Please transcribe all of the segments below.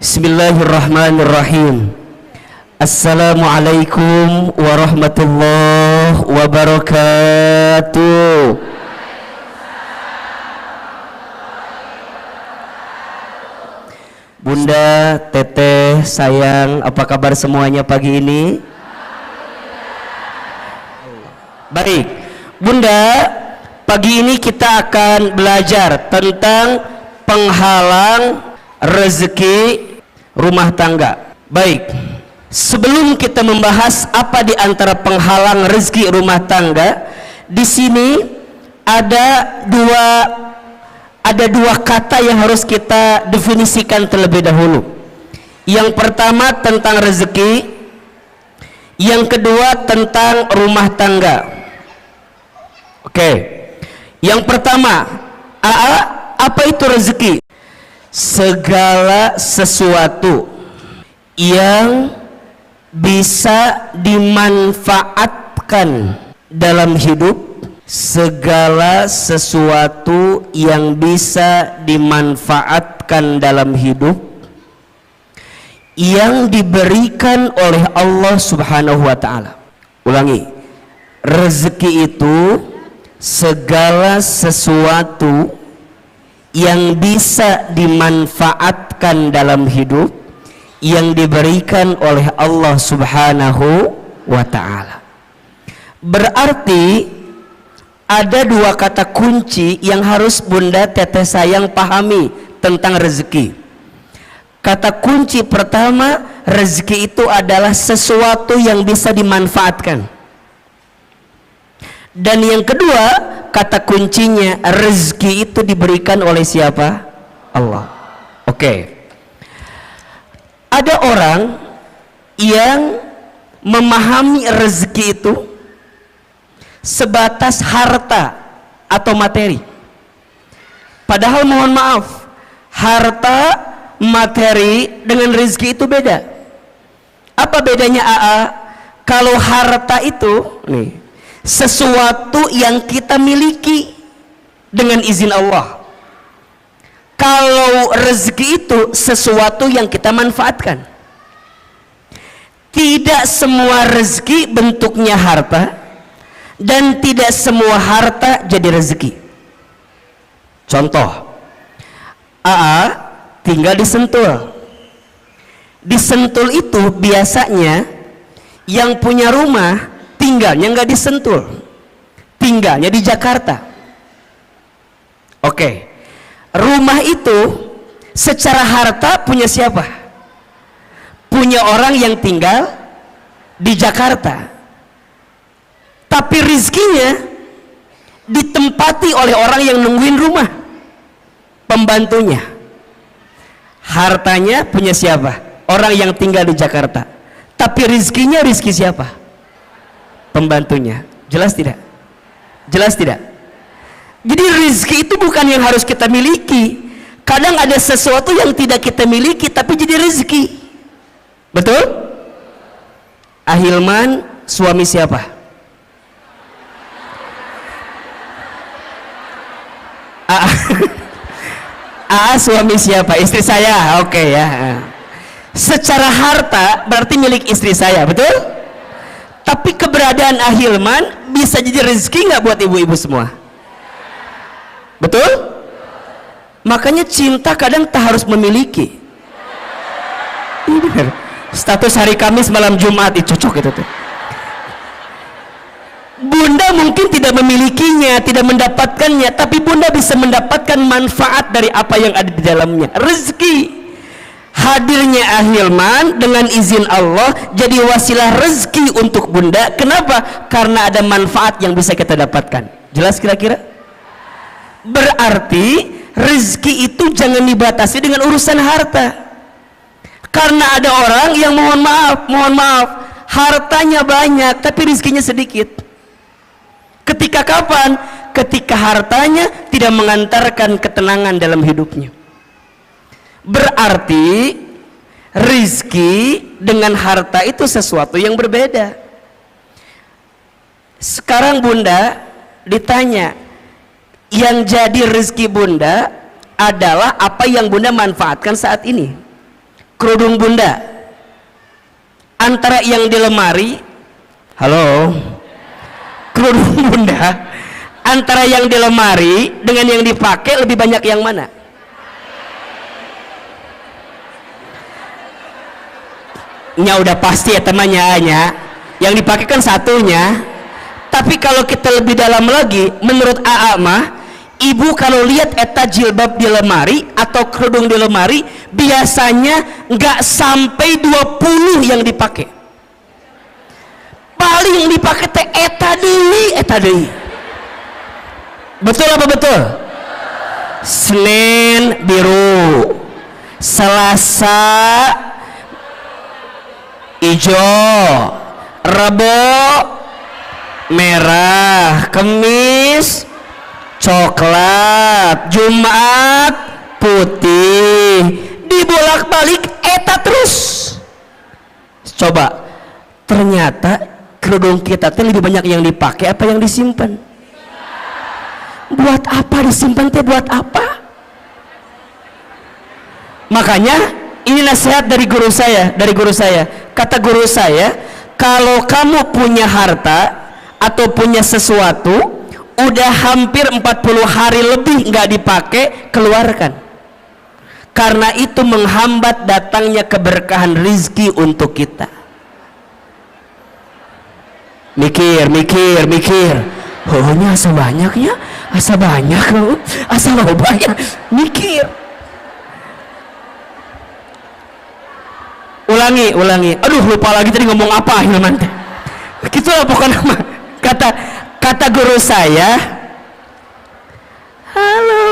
Bismillahirrahmanirrahim. Assalamualaikum warahmatullahi wabarakatuh. Bunda, teteh, sayang, apa kabar semuanya pagi ini? Baik, Bunda, pagi ini kita akan belajar tentang penghalang rezeki rumah tangga. Baik, sebelum kita membahas apa di antara penghalang rezeki rumah tangga, di sini ada dua kata yang harus kita definisikan terlebih dahulu. Yang pertama tentang rezeki, yang kedua tentang rumah tangga. Oke, yang pertama, apa itu rezeki? Segala sesuatu yang bisa dimanfaatkan dalam hidup, segala sesuatu yang bisa dimanfaatkan dalam hidup yang diberikan oleh Allah Subhanahu wa ta'ala. Ulangi, rezeki itu segala sesuatu yang bisa dimanfaatkan dalam hidup yang diberikan oleh Allah Subhanahu wa ta'ala. Berarti ada dua kata kunci yang harus Bunda, teteh, sayang pahami tentang rezeki. Kata kunci pertama, rezeki itu adalah sesuatu yang bisa dimanfaatkan. Dan yang kedua, kata kuncinya, rezeki itu diberikan oleh siapa? Allah. Oke. Ada orang yang memahami rezeki itu sebatas harta atau materi. Padahal mohon maaf, harta, materi dengan rezeki itu beda. Apa bedanya Kalau harta itu nih, sesuatu yang kita miliki dengan izin Allah. Kalau rezeki itu sesuatu yang kita manfaatkan. Tidak semua rezeki bentuknya harta, dan tidak semua harta jadi rezeki. Contoh, tinggal di Sentul. Di Sentul itu biasanya yang punya rumah tinggalnya nggak di Sentul, tinggalnya di Jakarta. Oke, rumah itu secara harta punya siapa? Punya orang yang tinggal di Jakarta, tapi rizkinya ditempati oleh orang yang nungguin rumah, pembantunya. Hartanya punya siapa? Orang yang tinggal di Jakarta, tapi rizkinya rizki siapa? Pembantunya. Jelas tidak? Jelas tidak? Jadi rezeki itu bukan yang harus kita miliki. Kadang ada sesuatu yang tidak kita miliki tapi jadi rezeki. Betul? Ahilman suami siapa? Suami siapa? Istri saya. Oke ya. Secara harta berarti milik istri saya, betul? Tapi keberadaan Ahilman bisa jadi rezeki nggak buat ibu-ibu semua? Betul? Makanya cinta kadang tak harus memiliki. Ini benar. Status hari Kamis malam Jumat itu cocok itu tuh. Bunda mungkin tidak memilikinya, tidak mendapatkannya, tapi Bunda bisa mendapatkan manfaat dari apa yang ada di dalamnya. Rezeki. Hadirnya Ahilman dengan izin Allah jadi wasilah rezeki untuk Bunda. Kenapa? Karena ada manfaat yang bisa kita dapatkan. Jelas kira-kira? Berarti rezeki itu jangan dibatasi dengan urusan harta. Karena ada orang yang mohon maaf, hartanya banyak tapi rezekinya sedikit. Ketika kapan? Ketika hartanya tidak mengantarkan ketenangan dalam hidupnya. Berarti rizki dengan harta itu sesuatu yang berbeda. Sekarang Bunda ditanya, yang jadi rezeki Bunda adalah apa yang Bunda manfaatkan saat ini. kerudung bunda antara yang di lemari, halo, kerudung bunda antara yang di lemari dengan yang dipakai lebih banyak yang mana? Nya udah pasti ya temannya, yang dipakai kan satunya. Tapi kalau kita lebih dalam lagi, menurut AA mah, ibu kalau lihat eta jilbab di lemari atau kerudung di lemari, biasanya nggak sampai 20 yang dipakai. Paling yang dipakai teh eta deui. Betul apa betul? Senin biru, Selasa hijau, Rabu merah, Kamis coklat, Jumat putih, dibolak-balik eta terus. Coba, ternyata kerudung kita teh lebih banyak yang dipakai apa yang disimpan? Buat apa disimpan teh? Buat apa? Makanya ini nasihat dari guru saya. Kata guru saya, kalau kamu punya harta atau punya sesuatu udah hampir 40 hari lebih nggak dipakai, keluarkan. Karena itu menghambat datangnya keberkahan rizki untuk kita. Mikir. Oh, ini asa banyaknya, asa banyak loh, asa banyak. Mikir. Ulangi. Aduh, lupa lagi tadi ngomong apa Hilman teh. Gitulah pokoknya mah. Kata guru saya, halo.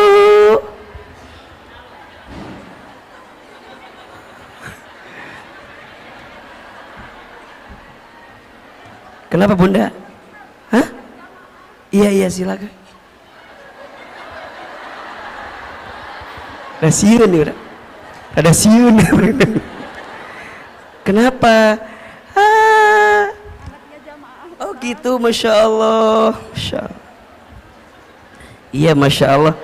Kenapa bunda? Hah? Iya silakan. Ada siun. Kenapa? Oh gitu, masya Allah. Iya masya Allah.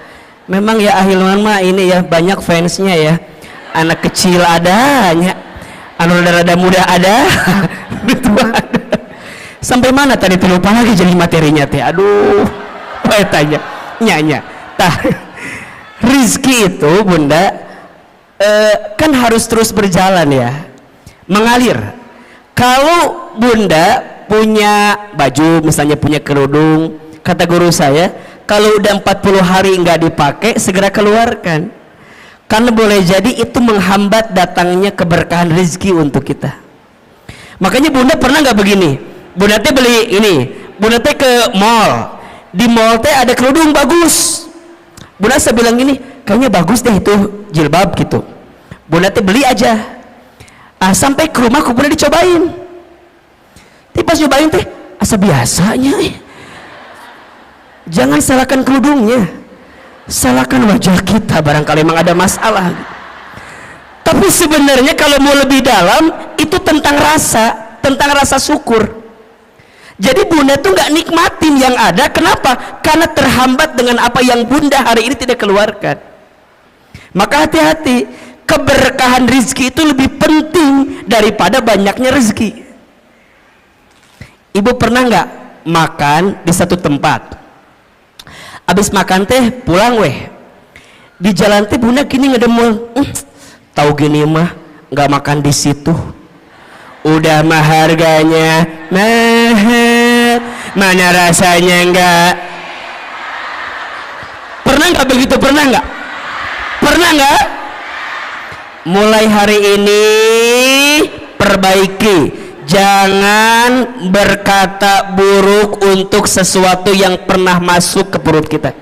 Memang ya Ahilman mah ini ya banyak fansnya ya. Anak kecil adanya, anu rada muda ada. Sampai mana tadi lupa lagi jadi materinya teh. Aduh, tanya nyanya. Tah, rizki itu bunda kan harus terus berjalan ya, mengalir. Kalau bunda punya baju, misalnya punya kerudung, kata guru saya, kalau udah 40 hari nggak dipakai, segera keluarkan. Karena boleh jadi itu menghambat datangnya keberkahan rezeki untuk kita. Makanya bunda pernah nggak begini? Bunda teh beli ini, bunda teh ke mall, di mall teh ada kerudung bagus. Bunda saya bilang gini, kayaknya bagus deh itu jilbab gitu. Bunda teh beli aja. Sampai ke rumah, bunda dicobain. Tapi pas nyobain teh, asa biasanya. Jangan salahkan kerudungnya, salahkan wajah kita, barangkali memang ada masalah. Tapi sebenarnya kalau mau lebih dalam, itu tentang rasa syukur. Jadi bunda tuh nggak nikmatin yang ada. Kenapa? Karena terhambat dengan apa yang bunda hari ini tidak keluarkan. Maka hati-hati, keberkahan rezeki itu lebih penting daripada banyaknya rezeki. Ibu pernah nggak makan di satu tempat, abis makan teh pulang di jalan teh bunda gini ngedemul, tahu gini mah nggak makan di situ, udah mah harganya mahal, mana rasanya enggak. Pernah nggak begitu? Pernah nggak? Mulai hari ini perbaiki, jangan berkata buruk untuk sesuatu yang pernah masuk ke perut kita.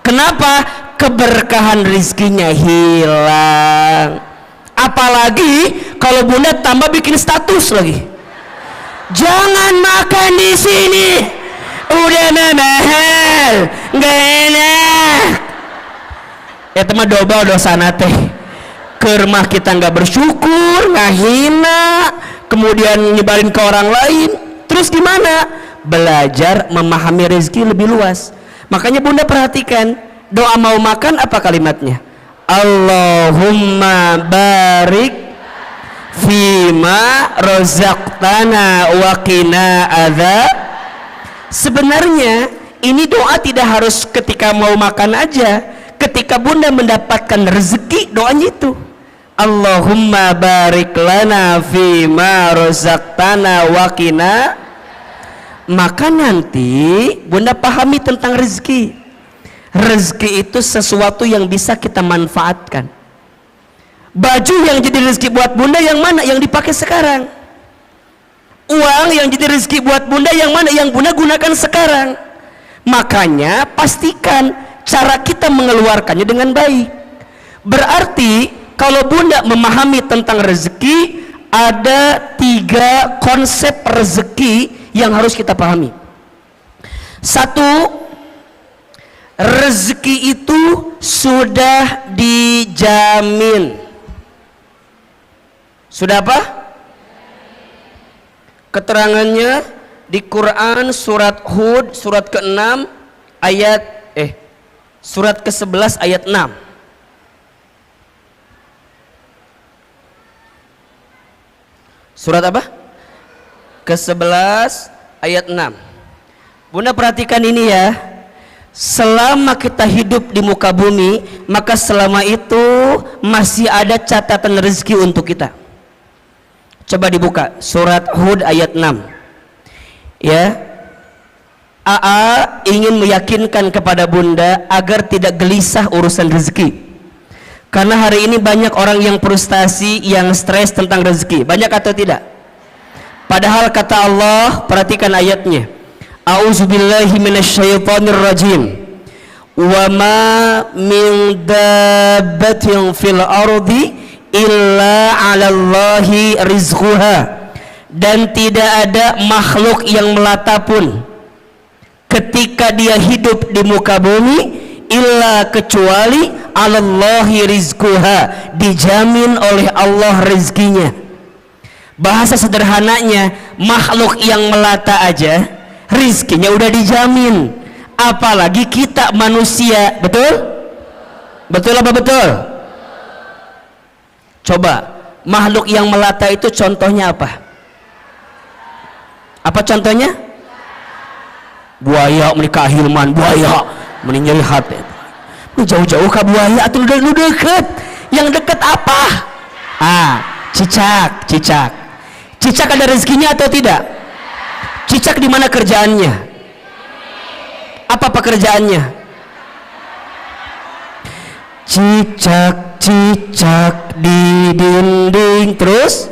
Kenapa? Keberkahan rizkinya hilang. Apalagi kalau bunda tambah bikin status lagi, jangan makan di sini, udah mahal, nggak enak. Ya teman doba dosa teh. Ke rumah kita nggak bersyukur, ngahina, kemudian nyebarin ke orang lain. Terus gimana? Belajar memahami rezeki lebih luas. Makanya bunda perhatikan, doa mau makan apa kalimatnya? Allahumma barik fima rozaqtana wa qina adzab. Sebenarnya ini doa tidak harus ketika mau makan aja. Ketika bunda mendapatkan rezeki, doanya itu Allahumma barik lana fima rozaqtana wa qina. Maka nanti bunda pahami tentang rezeki. Rezeki itu sesuatu yang bisa kita manfaatkan. Baju yang jadi rezeki buat bunda yang mana? Yang dipakai sekarang. Uang yang jadi rezeki buat bunda yang mana? Yang bunda gunakan sekarang. Makanya pastikan cara kita mengeluarkannya dengan baik. Berarti kalau bunda memahami tentang rezeki, ada 3 konsep rezeki yang harus kita pahami. 1, rezeki itu sudah dijamin. Sudah apa? Keterangannya di Quran surat Hud surat ke-6 ayat surat ke-11 ayat 6. Surat apa? Ke-11 ayat 6. Bunda perhatikan ini ya. Selama kita hidup di muka bumi, maka selama itu masih ada catatan rezeki untuk kita. Coba dibuka surat Hud ayat 6. Ya. AA ingin meyakinkan kepada bunda agar tidak gelisah urusan rezeki. Karena hari ini banyak orang yang frustasi, yang stres tentang rezeki. Banyak atau tidak? Padahal kata Allah, perhatikan ayatnya. A'udzubillahi minasyaitonirrajim. Wa ma min dabbatin fil ardi illa 'alallahi rizquha. Dan tidak ada makhluk yang melata pun ketika dia hidup di muka bumi illa kecuali 'alallahi rizquha, dijamin oleh Allah rezekinya. Bahasa sederhananya, makhluk yang melata aja rizkinya udah dijamin, apalagi kita manusia. Betul? Betul apa betul? Coba, makhluk yang melata itu contohnya apa? Apa contohnya? Buaya menikah Hilman, buaya meninggal hati. Jauh-jauh ke buaya atau lu deket? Yang deket apa? Cicak. Cicak ada rezekinya atau tidak? Cicak di mana kerjaannya? Apa pekerjaannya? Cicak di dinding terus.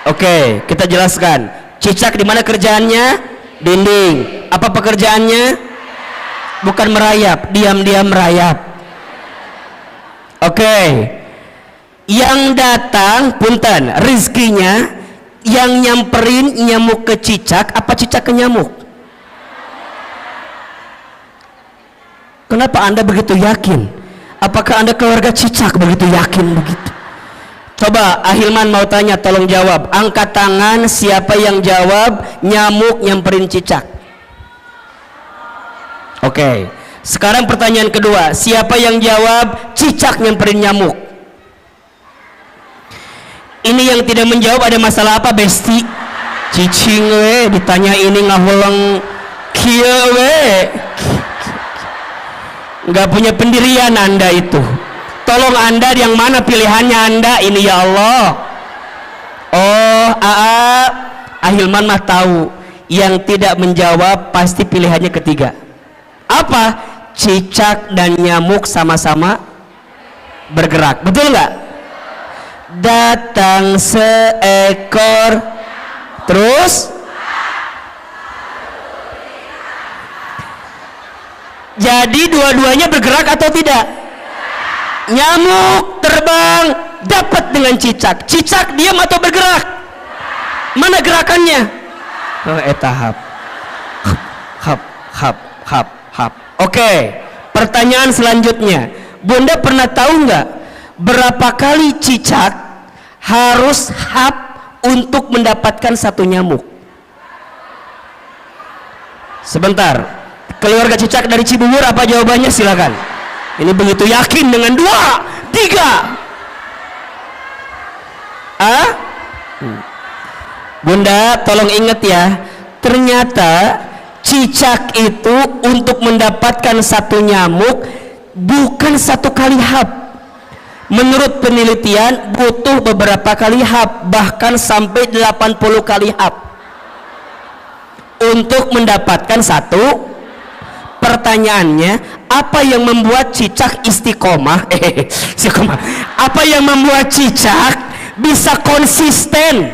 Oke, kita jelaskan. Cicak di mana kerjaannya? Dinding. Apa pekerjaannya? Bukan merayap, diam-diam merayap. Oke. Yang datang punten rizkinya, yang nyamperin nyamuk ke cicak apa cicak ke nyamuk? Kenapa Anda begitu yakin? Apakah Anda keluarga cicak begitu yakin begitu? Coba Ahilman mau tanya, tolong jawab. Angkat tangan siapa yang jawab nyamuk nyamperin cicak. Oke. Sekarang pertanyaan kedua, siapa yang jawab cicak nyamperin nyamuk? Ini yang tidak menjawab ada masalah apa, Besti? Cicing we ditanya ini ngahulang kieu we. Nggak punya pendirian Anda itu. Tolong Anda yang mana pilihannya Anda ini ya Allah. Oh, Ahilman mah tahu yang tidak menjawab pasti pilihannya ketiga. Apa? Cicak dan nyamuk sama-sama bergerak. Betul nggak? Datang seekor terus jadi dua-duanya bergerak atau tidak? Nyamuk terbang dapat dengan cicak. Cicak diam atau bergerak? Mana gerakannya? Tahap. Hap. Oke, pertanyaan selanjutnya, Bunda pernah tahu nggak berapa kali cicak harus hap untuk mendapatkan satu nyamuk? Sebentar, keluarga cicak dari Cibubur apa jawabannya? Silakan. Ini begitu yakin dengan 2, 3. Bunda tolong ingat ya, ternyata cicak itu untuk mendapatkan satu nyamuk bukan satu kali hap. Menurut penelitian butuh beberapa kali hap, bahkan sampai 80 kali hap untuk mendapatkan satu. Pertanyaannya, apa yang membuat cicak istiqomah? Apa yang membuat cicak bisa konsisten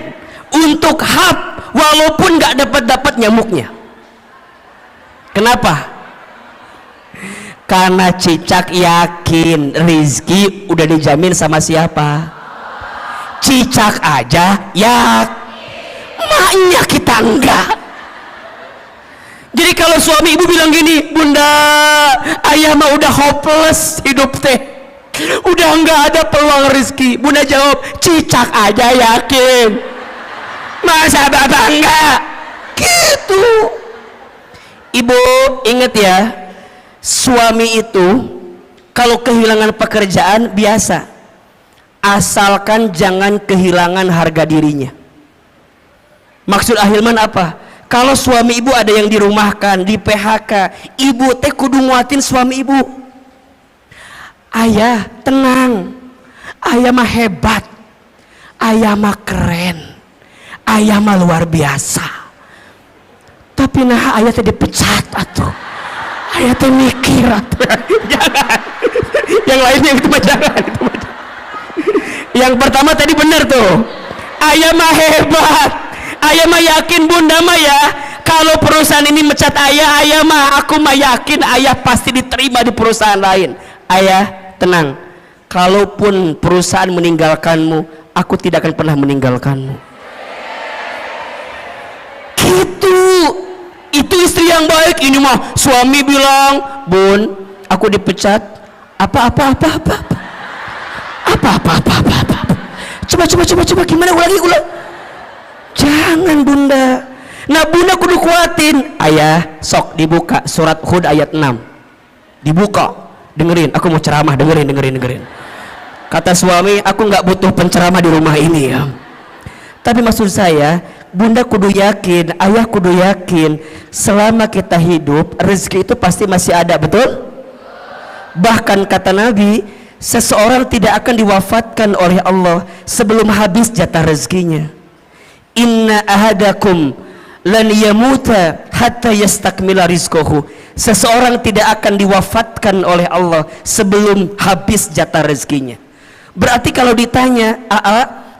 untuk hap walaupun nggak dapat nyamuknya? Kenapa? Karena cicak yakin rizki udah dijamin sama siapa? Cicak aja ya, maknya kita enggak. Jadi kalau suami ibu bilang gini, bunda, ayah mah udah hopeless hidup teh, udah enggak ada peluang rizki. Bunda jawab, cicak aja yakin, masa bapak enggak? Gitu. Ibu ingat ya, suami itu kalau kehilangan pekerjaan biasa, asalkan jangan kehilangan harga dirinya. Maksud Ahilman apa? Kalau suami ibu ada yang dirumahkan, di PHK, ibu teh kudu nguatin suami ibu. Ayah tenang, ayah mah hebat, ayah mah keren, ayah mah luar biasa. Tapi nah ayah teh dipecat atuh, ayah teh mikir atuh. Jangan, yang lainnya itu mah jangan, itu mah jangan. Yang pertama tadi benar tuh, ayah mah hebat, ayah mah yakin bunda mah ya, kalau perusahaan ini mecat ayah, ayah mah aku mah yakin ayah pasti diterima di perusahaan lain. Ayah tenang, kalaupun perusahaan meninggalkanmu, aku tidak akan pernah meninggalkanmu. Gitu. Itu istri yang baik. Ini mah suami bilang, bun, aku dipecat. Apa. Coba gimana ulang. Jangan bunda. Nah bunda kudu kuatin. Ayah sok dibuka surat Hud ayat 6. Dibuka, dengerin, aku mau ceramah, dengerin. Kata suami, aku nggak butuh penceramah di rumah ini ya. Tapi maksud saya, bunda kudu yakin, ayah kudu yakin, selama kita hidup rezeki itu pasti masih ada, betul? Bahkan kata Nabi, seseorang tidak akan diwafatkan oleh Allah sebelum habis jatah rezekinya. Inna ahadakum lan yamuta hatta yastakmila rizquhu. Seseorang tidak akan diwafatkan oleh Allah sebelum habis jatah rezekinya. Berarti kalau ditanya,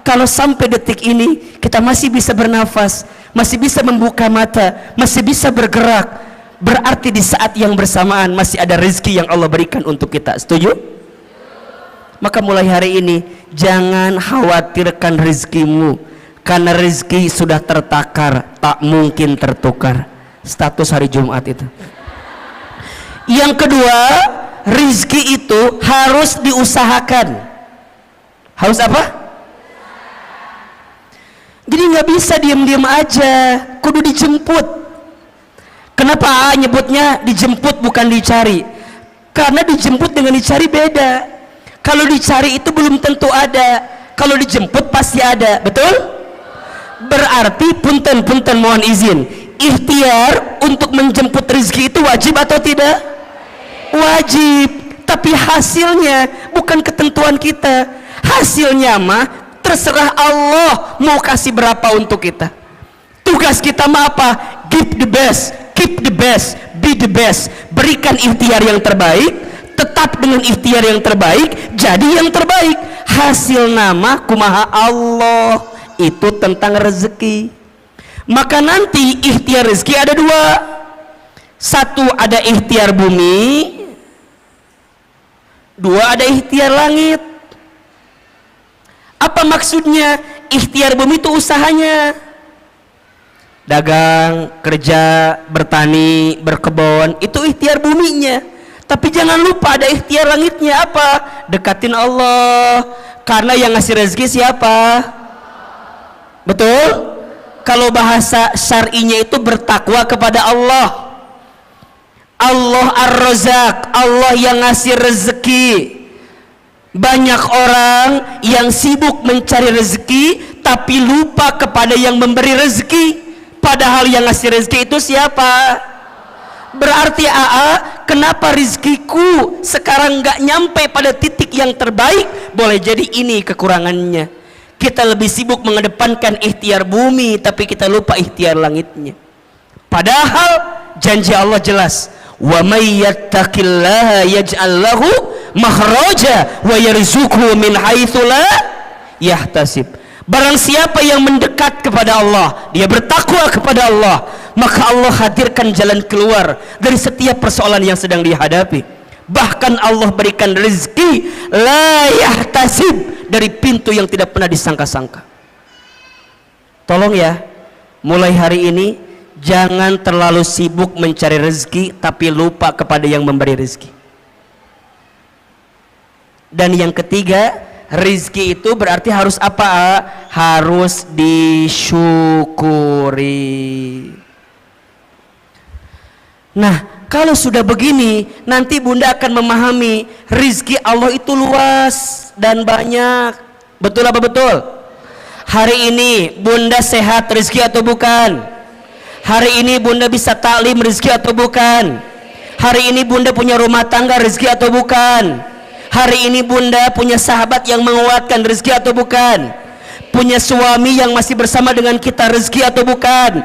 kalau sampai detik ini kita masih bisa bernafas, masih bisa membuka mata, masih bisa bergerak, berarti di saat yang bersamaan masih ada rezeki yang Allah berikan untuk kita. Setuju? Maka mulai hari ini jangan khawatirkan rezekimu, karena rezeki sudah tertakar, tak mungkin tertukar. Status hari Jumat itu. Yang kedua, rezeki itu harus diusahakan. Harus apa? Jadi nggak bisa diam-diam aja, kudu dijemput. Kenapa nyebutnya dijemput bukan dicari? Karena dijemput dengan dicari beda. Kalau dicari itu belum tentu ada, kalau dijemput pasti ada, betul? Berarti punten mohon izin, ikhtiar untuk menjemput rezeki itu wajib atau tidak? Wajib. Tapi hasilnya bukan ketentuan kita. Hasilnya mah terserah Allah mau kasih berapa untuk kita. Tugas kita mah apa? Give the best, keep the best, be the best. Berikan ikhtiar yang terbaik, tetap dengan ikhtiar yang terbaik, jadi yang terbaik. Hasil nama kumaha Allah. Itu tentang rezeki. Maka nanti ikhtiar rezeki ada dua. Satu ada ikhtiar bumi, dua ada ikhtiar langit. Apa maksudnya? Ikhtiar bumi itu usahanya, dagang, kerja, bertani, berkebun, itu ikhtiar buminya. Tapi jangan lupa ada ikhtiar langitnya. Apa? Dekatin Allah, karena yang ngasih rezeki siapa? Betul? Kalau bahasa syar'inya itu bertakwa kepada Allah. Allah Ar-Razzaq, Allah yang ngasih rezeki. Banyak orang yang sibuk mencari rezeki tapi lupa kepada yang memberi rezeki, padahal yang ngasih rezeki itu siapa? Berarti kenapa rizkiku sekarang nggak nyampe pada titik yang terbaik? Boleh jadi ini kekurangannya. Kita lebih sibuk mengedepankan ikhtiar bumi, tapi kita lupa ikhtiar langitnya. Padahal janji Allah jelas, wa may yattaqillaha yaj'al lahu makhraja wa yarzuqhu min haitsu la yahtasib. Barang siapa yang mendekat kepada Allah, dia bertakwa kepada Allah, maka Allah hadirkan jalan keluar dari setiap persoalan yang sedang dihadapi. Bahkan Allah berikan rezeki la yahtasib, dari pintu yang tidak pernah disangka-sangka. Tolong ya, mulai hari ini jangan terlalu sibuk mencari rezeki tapi lupa kepada yang memberi rezeki. Dan yang ketiga, rizki itu berarti harus apa? Harus disyukuri. Nah, kalau sudah begini, nanti Bunda akan memahami rizki Allah itu luas dan banyak. Betul apa betul? Hari ini Bunda sehat rizki atau bukan? Hari ini Bunda bisa taklim rizki atau bukan? Hari ini Bunda punya rumah tangga rizki atau bukan? Hari ini Bunda punya sahabat yang menguatkan, rezeki atau bukan? Punya suami yang masih bersama dengan kita, rezeki atau bukan?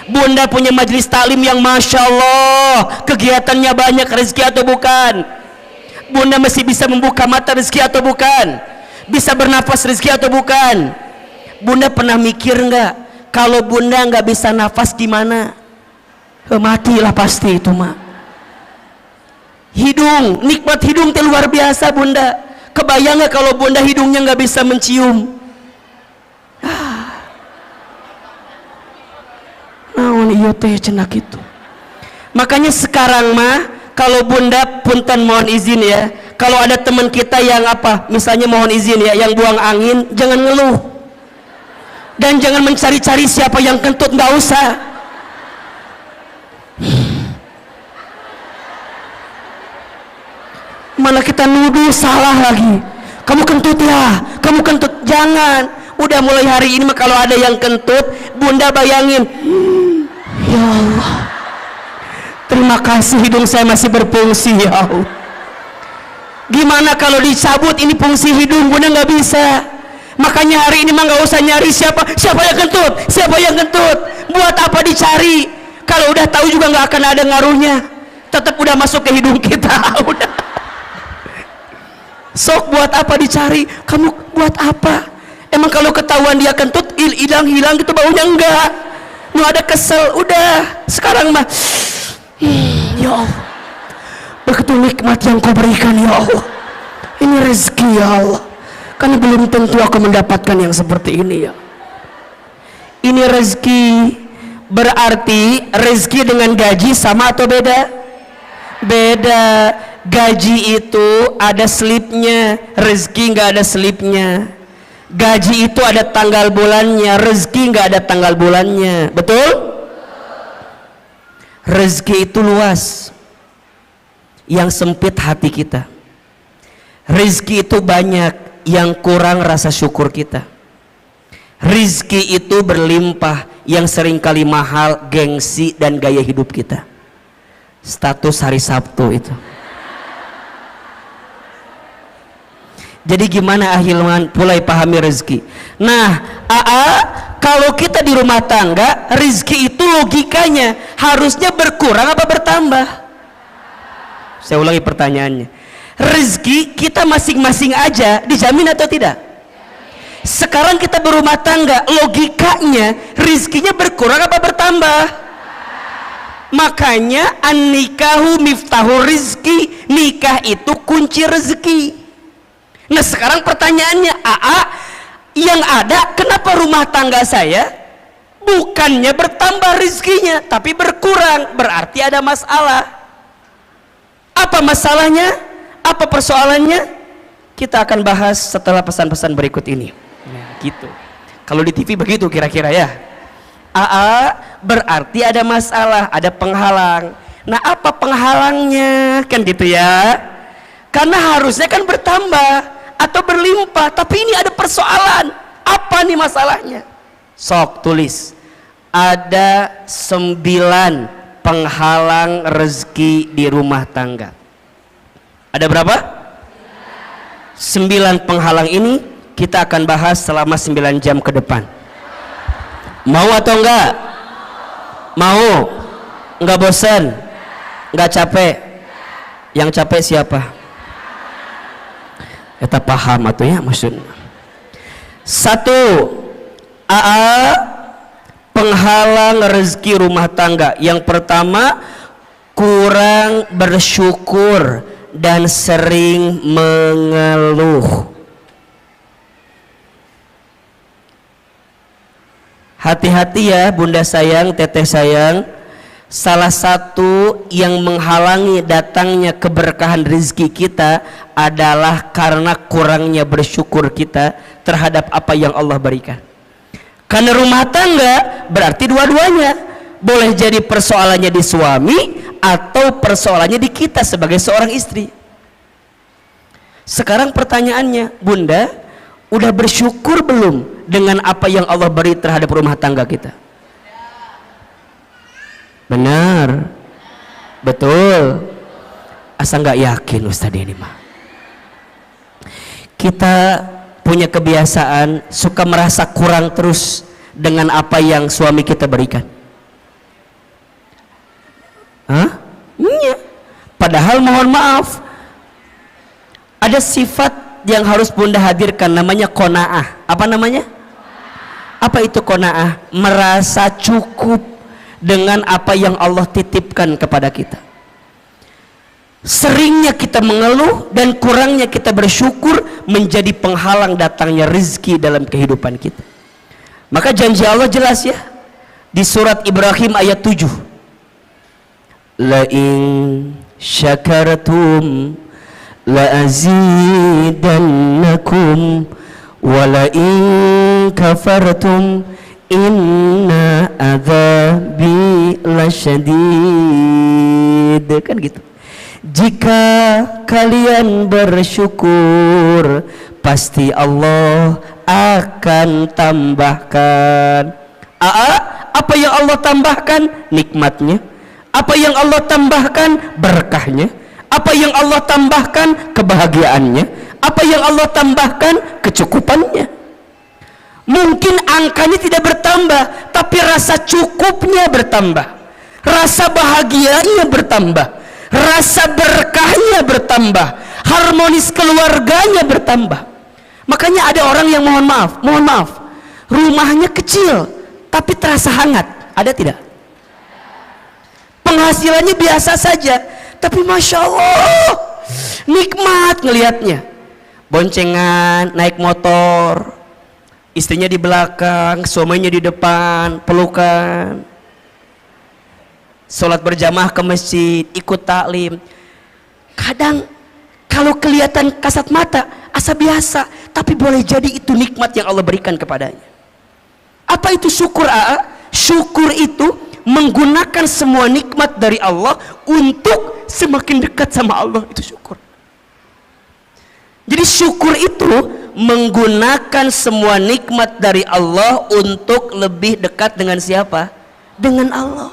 Bunda punya majelis taklim yang Masya Allah kegiatannya banyak, rezeki atau bukan? Bunda masih bisa membuka mata, rezeki atau bukan? Bisa bernafas, rezeki atau bukan? Bunda pernah mikir nggak, kalau Bunda nggak bisa nafas gimana? Matilah pasti itu mah. Hidung, nikmat hidung itu luar biasa Bunda. Kebayang nggak kalau Bunda hidungnya nggak bisa mencium? Naon iya teh cenak itu. Makanya sekarang mah kalau Bunda punten mohon izin ya, kalau ada teman kita yang apa, misalnya mohon izin ya, yang buang angin, jangan ngeluh dan jangan mencari-cari siapa yang kentut, nggak usah. Malah kita nuduh salah lagi. Kamu kentut ya, kamu kentut. Jangan. Udah mulai hari ini kalau ada yang kentut, Bunda bayangin, ya Allah, terima kasih hidung saya masih berfungsi ya Allah. Gimana kalau dicabut ini fungsi hidung, Bunda nggak bisa. Makanya hari ini mah nggak usah nyari siapa yang kentut, siapa yang kentut. Buat apa dicari? Kalau udah tahu juga nggak akan ada ngaruhnya. Tetap udah masuk ke hidung kita. Udah. Sok buat apa dicari? Kamu buat apa? Emang kalau ketahuan dia kentut hilang gitu baunya? Enggak. Nggak ada kesel. Udah. Sekarang mah ya Allah, begitu nikmat yang kau berikan ya Allah. Ini rezeki ya Allah. Karena belum tentu aku mendapatkan yang seperti ini ya. Ini rezeki. Berarti rezeki dengan gaji sama atau beda? Beda. Gaji itu ada slipnya, rezeki nggak ada slipnya. Gaji itu ada tanggal bulannya, rezeki nggak ada tanggal bulannya. Betul? Rezeki itu luas, yang sempit hati kita. Rezeki itu banyak, yang kurang rasa syukur kita. Rezeki itu berlimpah, yang seringkali mahal gengsi dan gaya hidup kita. Status hari Sabtu itu. Jadi gimana Ahilman mulai pahami rezeki? Nah, kalau kita di rumah tangga, rezeki itu logikanya harusnya berkurang apa bertambah? Saya ulangi pertanyaannya. Rezeki kita masing-masing aja dijamin atau tidak? Sekarang kita berumah tangga, logikanya rezekinya berkurang apa bertambah? Makanya an-nikahu miftahu rizki, nikah itu kunci rezeki. Nah sekarang pertanyaannya, yang ada kenapa rumah tangga saya bukannya bertambah rezekinya tapi berkurang? Berarti ada masalah. Apa masalahnya? Apa persoalannya? Kita akan bahas setelah pesan-pesan berikut ini. Nah, gitu. Kalau di TV begitu kira-kira ya. Berarti ada masalah, ada penghalang. Nah apa penghalangnya? Kan gitu ya. Karena harusnya kan bertambah atau berlimpah, tapi ini ada persoalan. Apa nih masalahnya? Sok tulis. Ada 9 penghalang rezeki di rumah tangga. Ada berapa? 9 penghalang ini kita akan bahas selama 9 jam ke depan. Mau atau enggak? Mau? Enggak bosan? Enggak capek? Yang capek siapa? Kita paham atau ya maksudnya. 1. Penghalang rezeki rumah tangga. Yang pertama, kurang bersyukur dan sering mengeluh. Hati-hati ya bunda sayang, teteh sayang. Salah satu yang menghalangi datangnya keberkahan rezeki kita adalah karena kurangnya bersyukur kita terhadap apa yang Allah berikan. Karena rumah tangga berarti dua-duanya. Boleh jadi persoalannya di suami atau persoalannya di kita sebagai seorang istri. Sekarang pertanyaannya, bunda, udah bersyukur belum dengan apa yang Allah beri terhadap rumah tangga kita? Benar, betul. Asa nggak yakin Ustaz ini mah. Kita punya kebiasaan suka merasa kurang terus dengan apa yang suami kita berikan. Hah? Iya. Padahal mohon maaf, ada sifat yang harus bunda hadirkan, namanya qanaah. Apa namanya? Apa itu qanaah? Merasa cukup dengan apa yang Allah titipkan kepada kita. Seringnya kita mengeluh dan kurangnya kita bersyukur menjadi penghalang datangnya rezeki dalam kehidupan kita. Maka janji Allah jelas ya di surat Ibrahim ayat 7. La in syakartum la azidannakum wa la in kafartum inna adzabi lasyadid. Kan gitu. Jika kalian bersyukur, pasti Allah akan tambahkan. Apa yang Allah tambahkan? Nikmatnya. Apa yang Allah tambahkan? Berkahnya. Apa yang Allah tambahkan? Kebahagiaannya. Apa yang Allah tambahkan? Kecukupannya. Mungkin angkanya tidak bertambah, tapi rasa cukupnya bertambah, rasa bahagianya bertambah, rasa berkahnya bertambah, harmonis keluarganya bertambah. Makanya ada orang yang mohon maaf, rumahnya kecil tapi terasa hangat. Ada tidak? Penghasilannya biasa saja, tapi masya Allah nikmat ngelihatnya. Boncengan, naik motor, istrinya di belakang, suaminya di depan, pelukan, sholat berjamaah ke masjid, ikut taklim. Kadang kalau kelihatan kasat mata asa biasa, tapi boleh jadi itu nikmat yang Allah berikan kepadanya. Apa itu syukur? Syukur itu menggunakan semua nikmat dari Allah untuk semakin dekat sama Allah. Itu syukur. Jadi syukur itu menggunakan semua nikmat dari Allah untuk lebih dekat dengan siapa? Dengan Allah.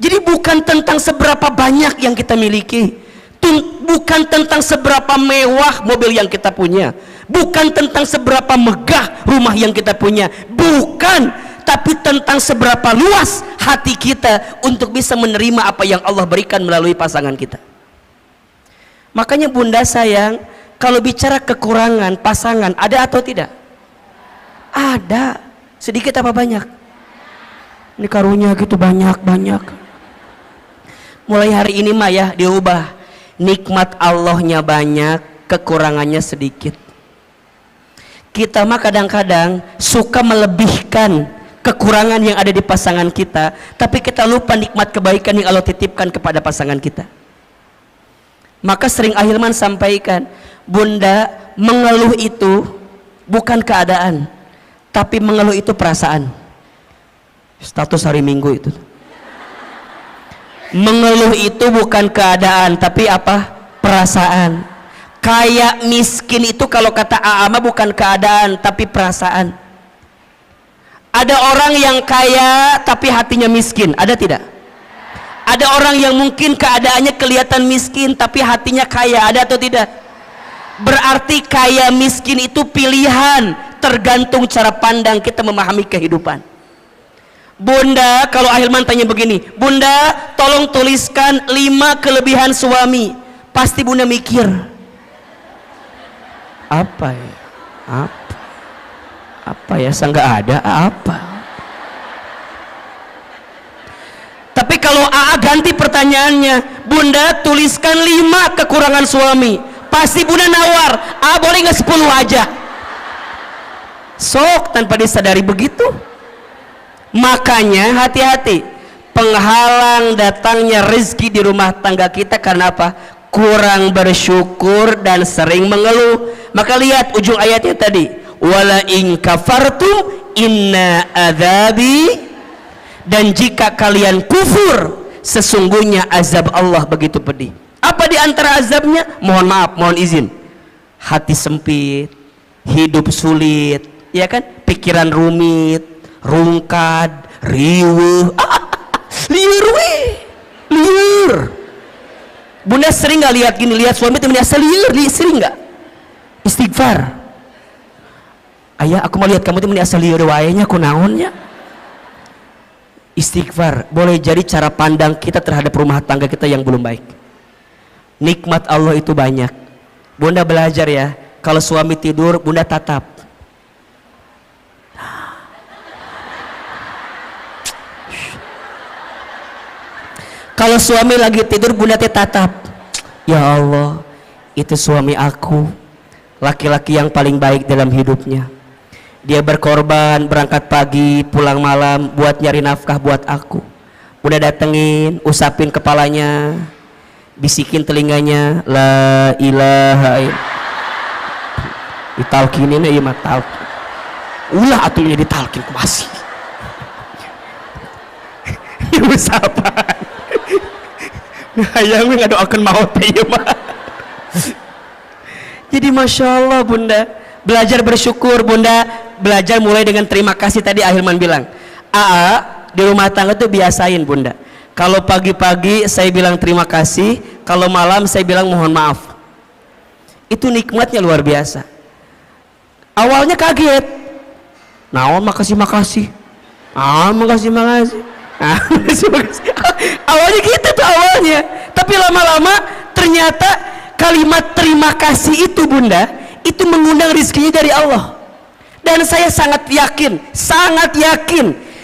Jadi bukan tentang seberapa banyak yang kita miliki, bukan tentang seberapa mewah mobil yang kita punya, bukan tentang seberapa megah rumah yang kita punya, bukan, tapi tentang seberapa luas hati kita untuk bisa menerima apa yang Allah berikan melalui pasangan kita. Makanya bunda sayang, kalau bicara kekurangan pasangan, ada atau tidak? Ada. Sedikit apa banyak? Ini karunia gitu banyak. Mulai hari ini mah ya diubah. Nikmat Allahnya banyak, kekurangannya sedikit. Kita mah kadang-kadang suka melebihkan kekurangan yang ada di pasangan kita, tapi kita lupa nikmat kebaikan yang Allah titipkan kepada pasangan kita. Maka sering Ahilman sampaikan, bunda, mengeluh itu bukan keadaan, tapi mengeluh itu perasaan. Status hari Minggu itu. Mengeluh itu bukan keadaan, tapi apa? Perasaan. Kaya miskin itu kalau kata A'ama bukan keadaan tapi perasaan. Ada orang yang kaya tapi hatinya miskin, ada tidak? Ada orang yang mungkin keadaannya kelihatan miskin tapi hatinya kaya, ada atau tidak? Berarti kaya miskin itu pilihan, tergantung cara pandang kita memahami kehidupan. Bunda, kalau Ahilman tanya begini, Bunda tolong tuliskan 5 kelebihan suami, pasti Bunda mikir, apa ya? Apa ya? Saya nggak ada apa. Tapi kalau AA ganti pertanyaannya, Bunda tuliskan 5 kekurangan suami, pasti Bunda nawar, boleh nggak 10 aja? Sok tanpa disadari begitu. Makanya hati-hati, penghalang datangnya rezeki di rumah tangga kita karena apa? Kurang bersyukur dan sering mengeluh. Maka lihat ujung ayatnya tadi, wala in kafartum inna adzabi, dan jika kalian kufur sesungguhnya azab Allah begitu pedih. Apa di antara azabnya? Mohon maaf, mohon izin, hati sempit, hidup sulit, ya kan? Pikiran rumit, rungkad, riuh, liur. Bunda sering nggak lihat gini, lihat suami temennya liur, sering nggak? Istighfar. Ayah, aku mau lihat kamu temennya liur wayanya, aku naonnya. Istighfar. Boleh jadi cara pandang kita terhadap rumah tangga kita yang belum baik. Nikmat Allah itu banyak. Bunda belajar ya, kalau suami tidur Bunda tatap. Kalau suami lagi tidur Bunda tatap. Ya Allah, itu suami aku, laki-laki yang paling baik dalam hidupnya. Dia berkorban, berangkat pagi, pulang malam buat nyari nafkah buat aku. Bunda datengin, usapin kepalanya, bisikin telinganya, la ilaha illallah. Ditalkinin ya mah talkin. Ulah atunya ditalkin ku masih. Ya usapan. Hayang nggak doakan maut ya mah. Jadi masya Allah Bunda, belajar bersyukur. Bunda belajar mulai dengan terima kasih. Tadi Ahilman bilang, di rumah tangga tuh biasain Bunda, kalau pagi-pagi saya bilang terima kasih, kalau malam saya bilang mohon maaf. Itu nikmatnya luar biasa. Awalnya kaget, naon makasih makasih, makasih makasih. Awalnya gitu tuh awalnya, tapi lama-lama ternyata kalimat terima kasih itu Bunda, itu mengundang rezekinya dari Allah. Dan saya sangat yakin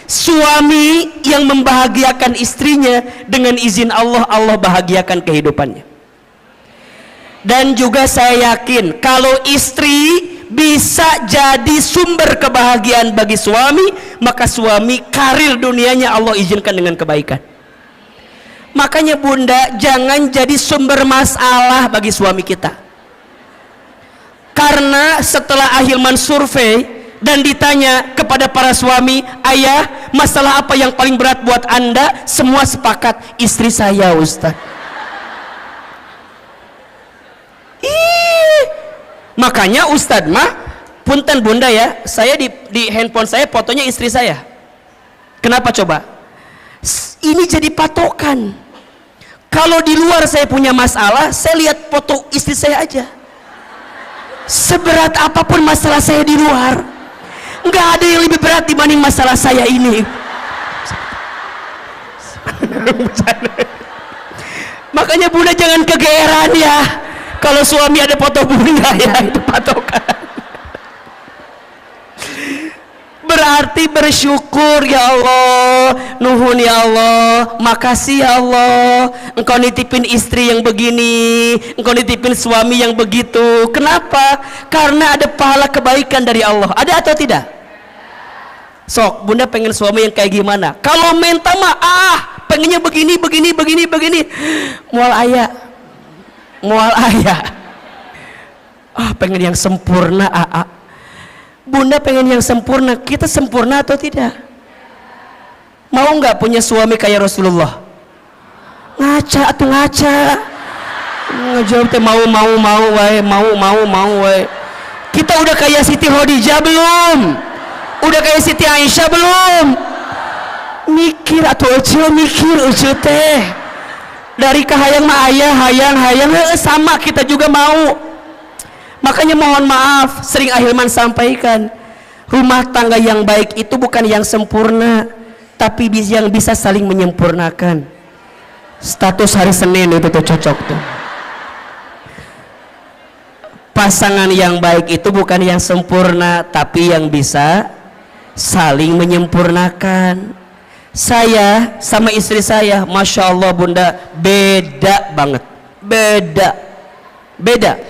suami yang membahagiakan istrinya dengan izin Allah, Allah bahagiakan kehidupannya. Dan juga saya yakin kalau istri bisa jadi sumber kebahagiaan bagi suami, maka suami karir dunianya Allah izinkan dengan kebaikan. Makanya Bunda jangan jadi sumber masalah bagi suami kita. Karena setelah Ahilman survei dan ditanya kepada para suami, ayah masalah apa yang paling berat buat anda? Semua sepakat, istri saya Ustaz. Makanya Ustadz mah punten Bunda ya, saya di handphone saya fotonya istri saya. Kenapa coba? Ini jadi patokan. Kalau di luar saya punya masalah, saya lihat foto istri saya aja. Seberat apapun masalah saya di luar, nggak ada yang lebih berat dibanding masalah saya ini. Makanya Bunda jangan kegeeran ya kalau suami ada foto Bunda ya, itu patokan. Berarti bersyukur ya Allah, nuhun ya Allah, makasih ya Allah, engkau nitipin istri yang begini, engkau nitipin suami yang begitu. Kenapa? Karena ada pahala kebaikan dari Allah. Ada atau tidak? Sok, Bunda pengen suami yang kayak gimana? Kalau minta mah pengennya begini. Mual ayah. Pengen yang sempurna. Bunda pengen yang sempurna. Kita sempurna atau tidak? Mau nggak punya suami kayak Rasulullah? Ngaca. ngejawab teh mau wae. Kita udah kayak Siti Khadijah belum? Udah kayak Siti Aisyah belum? Mikir atuh mikir teh. Dari kahayang mah ayah hayang sama kita juga mau. Makanya mohon maaf, sering Ahilman sampaikan, rumah tangga yang baik itu bukan yang sempurna, tapi yang bisa saling menyempurnakan. Status hari Senin itu tuh cocok tuh. Pasangan yang baik itu bukan yang sempurna, tapi yang bisa saling menyempurnakan. Saya sama istri saya, Masya Allah bunda, beda banget, beda.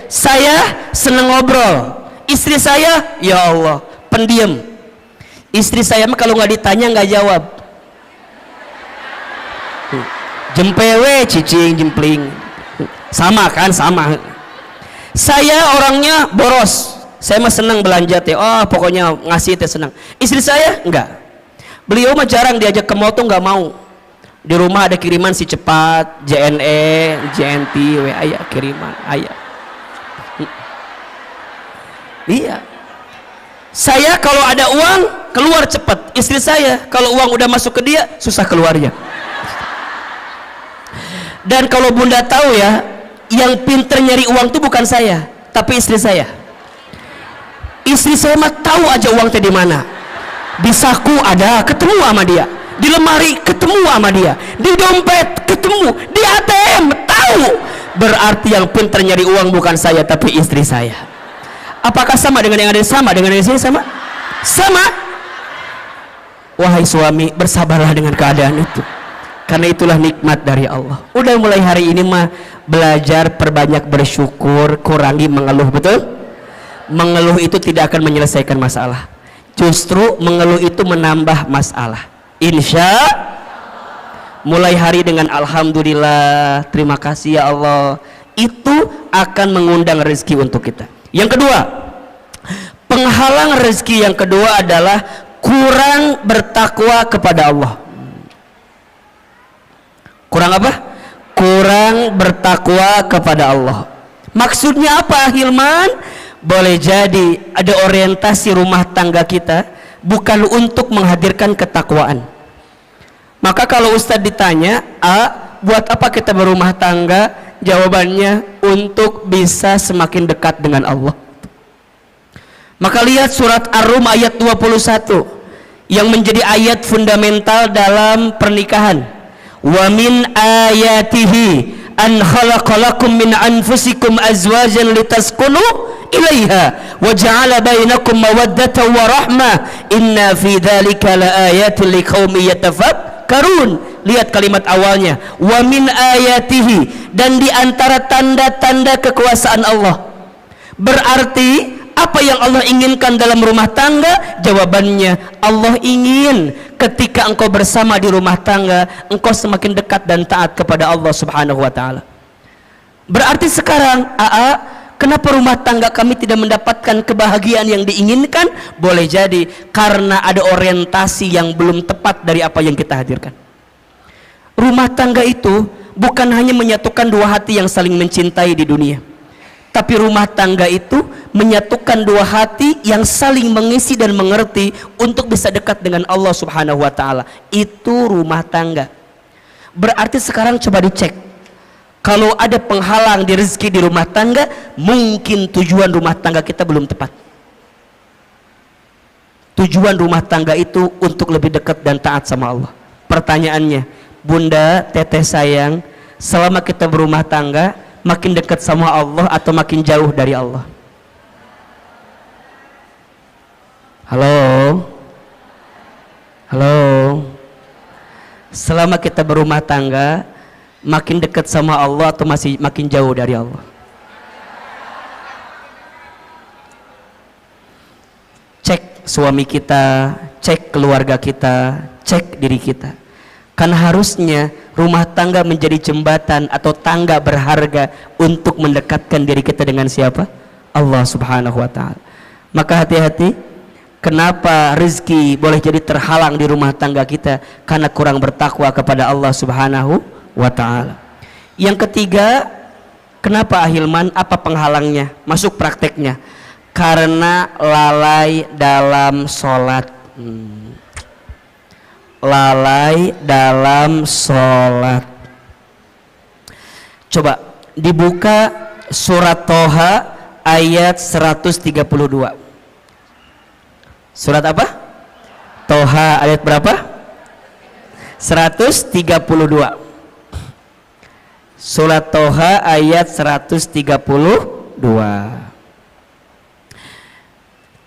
Saya seneng ngobrol, istri saya ya Allah pendiam. Istri saya mah kalau nggak ditanya nggak jawab, jempewe cicing jempling, sama kan, sama. Saya orangnya boros, saya mah senang belanja teh, oh pokoknya ngasih teh senang. Istri saya enggak, beliau mah jarang diajak ke mall tuh nggak mau. Di rumah ada kiriman si cepat, JNE, JNT, WA ya kiriman, ayah. Iya. Saya kalau ada uang keluar cepat, istri saya kalau uang udah masuk ke dia susah keluarnya. Dan kalau bunda tahu ya, yang pinter nyari uang itu bukan saya, tapi istri saya. Istri saya mah tahu aja uang teh di mana. Di saku ada, ketemu sama dia. Di lemari ketemu sama dia. Di dompet ketemu. Di ATM tahu. Berarti yang pinter nyari uang bukan saya, tapi istri saya. Apakah sama dengan yang ada sama dengan yang sini sama? Sama. Wahai suami, bersabarlah dengan keadaan itu. Karena itulah nikmat dari Allah. Udah mulai hari ini mah belajar perbanyak bersyukur, kurangi mengeluh, betul? Mengeluh itu tidak akan menyelesaikan masalah. Justru mengeluh itu menambah masalah. Insya mulai hari dengan alhamdulillah, terima kasih ya Allah, itu akan mengundang rezeki untuk kita. Yang kedua, penghalang rezeki yang kedua adalah kurang bertakwa kepada Allah. Kurang apa? Kurang bertakwa kepada Allah. Maksudnya apa, Hilman? Boleh jadi ada orientasi rumah tangga kita bukan untuk menghadirkan ketakwaan. Maka kalau Ustadz ditanya, buat apa kita berumah tangga? Jawabannya untuk bisa semakin dekat dengan Allah. Maka lihat surat Ar-Rum ayat 21 yang menjadi ayat fundamental dalam pernikahan. Wa min ayatihi an khalaqalakum min anfusikum azwajan litaskunu ilaiha wa ja'ala bainakum mawaddatan wa rahmah inna fi dzalika laayatin liqaumin yatafakkarun. Lihat kalimat awalnya, wa min ayatihi, dan di antara tanda-tanda kekuasaan Allah. Berarti apa yang Allah inginkan dalam rumah tangga? Jawabannya, Allah ingin ketika engkau bersama di rumah tangga, engkau semakin dekat dan taat kepada Allah Subhanahu wa ta'ala. Berarti sekarang, kenapa rumah tangga kami tidak mendapatkan kebahagiaan yang diinginkan? Boleh jadi karena ada orientasi yang belum tepat dari apa yang kita hadirkan. Rumah tangga itu bukan hanya menyatukan dua hati yang saling mencintai di dunia, tapi rumah tangga itu menyatukan dua hati yang saling mengisi dan mengerti untuk bisa dekat dengan Allah Subhanahu wa ta'ala. Itu rumah tangga. Berarti sekarang coba dicek, kalau ada penghalang di rezeki di rumah tangga, mungkin tujuan rumah tangga kita belum tepat. Tujuan rumah tangga itu untuk lebih dekat dan taat sama Allah. Pertanyaannya, bunda, teteh sayang, selama kita berumah tangga, makin dekat sama Allah atau makin jauh dari Allah? Halo? Halo? Selama kita berumah tangga, makin dekat sama Allah atau masih makin jauh dari Allah? Cek suami kita, cek keluarga kita, cek diri kita. Kan harusnya rumah tangga menjadi jembatan atau tangga berharga untuk mendekatkan diri kita dengan siapa? Allah Subhanahu wa ta'ala. Maka hati-hati, kenapa rezeki boleh jadi terhalang di rumah tangga kita? Karena kurang bertakwa kepada Allah Subhanahu wa ta'ala. Yang ketiga, Kenapa Ahilman? Apa penghalangnya? Masuk prakteknya. Karena lalai dalam sholat. Lalai dalam sholat. Coba dibuka surat Toha ayat 132. Surat apa? Toha ayat berapa? 132. Surat Toha ayat 132.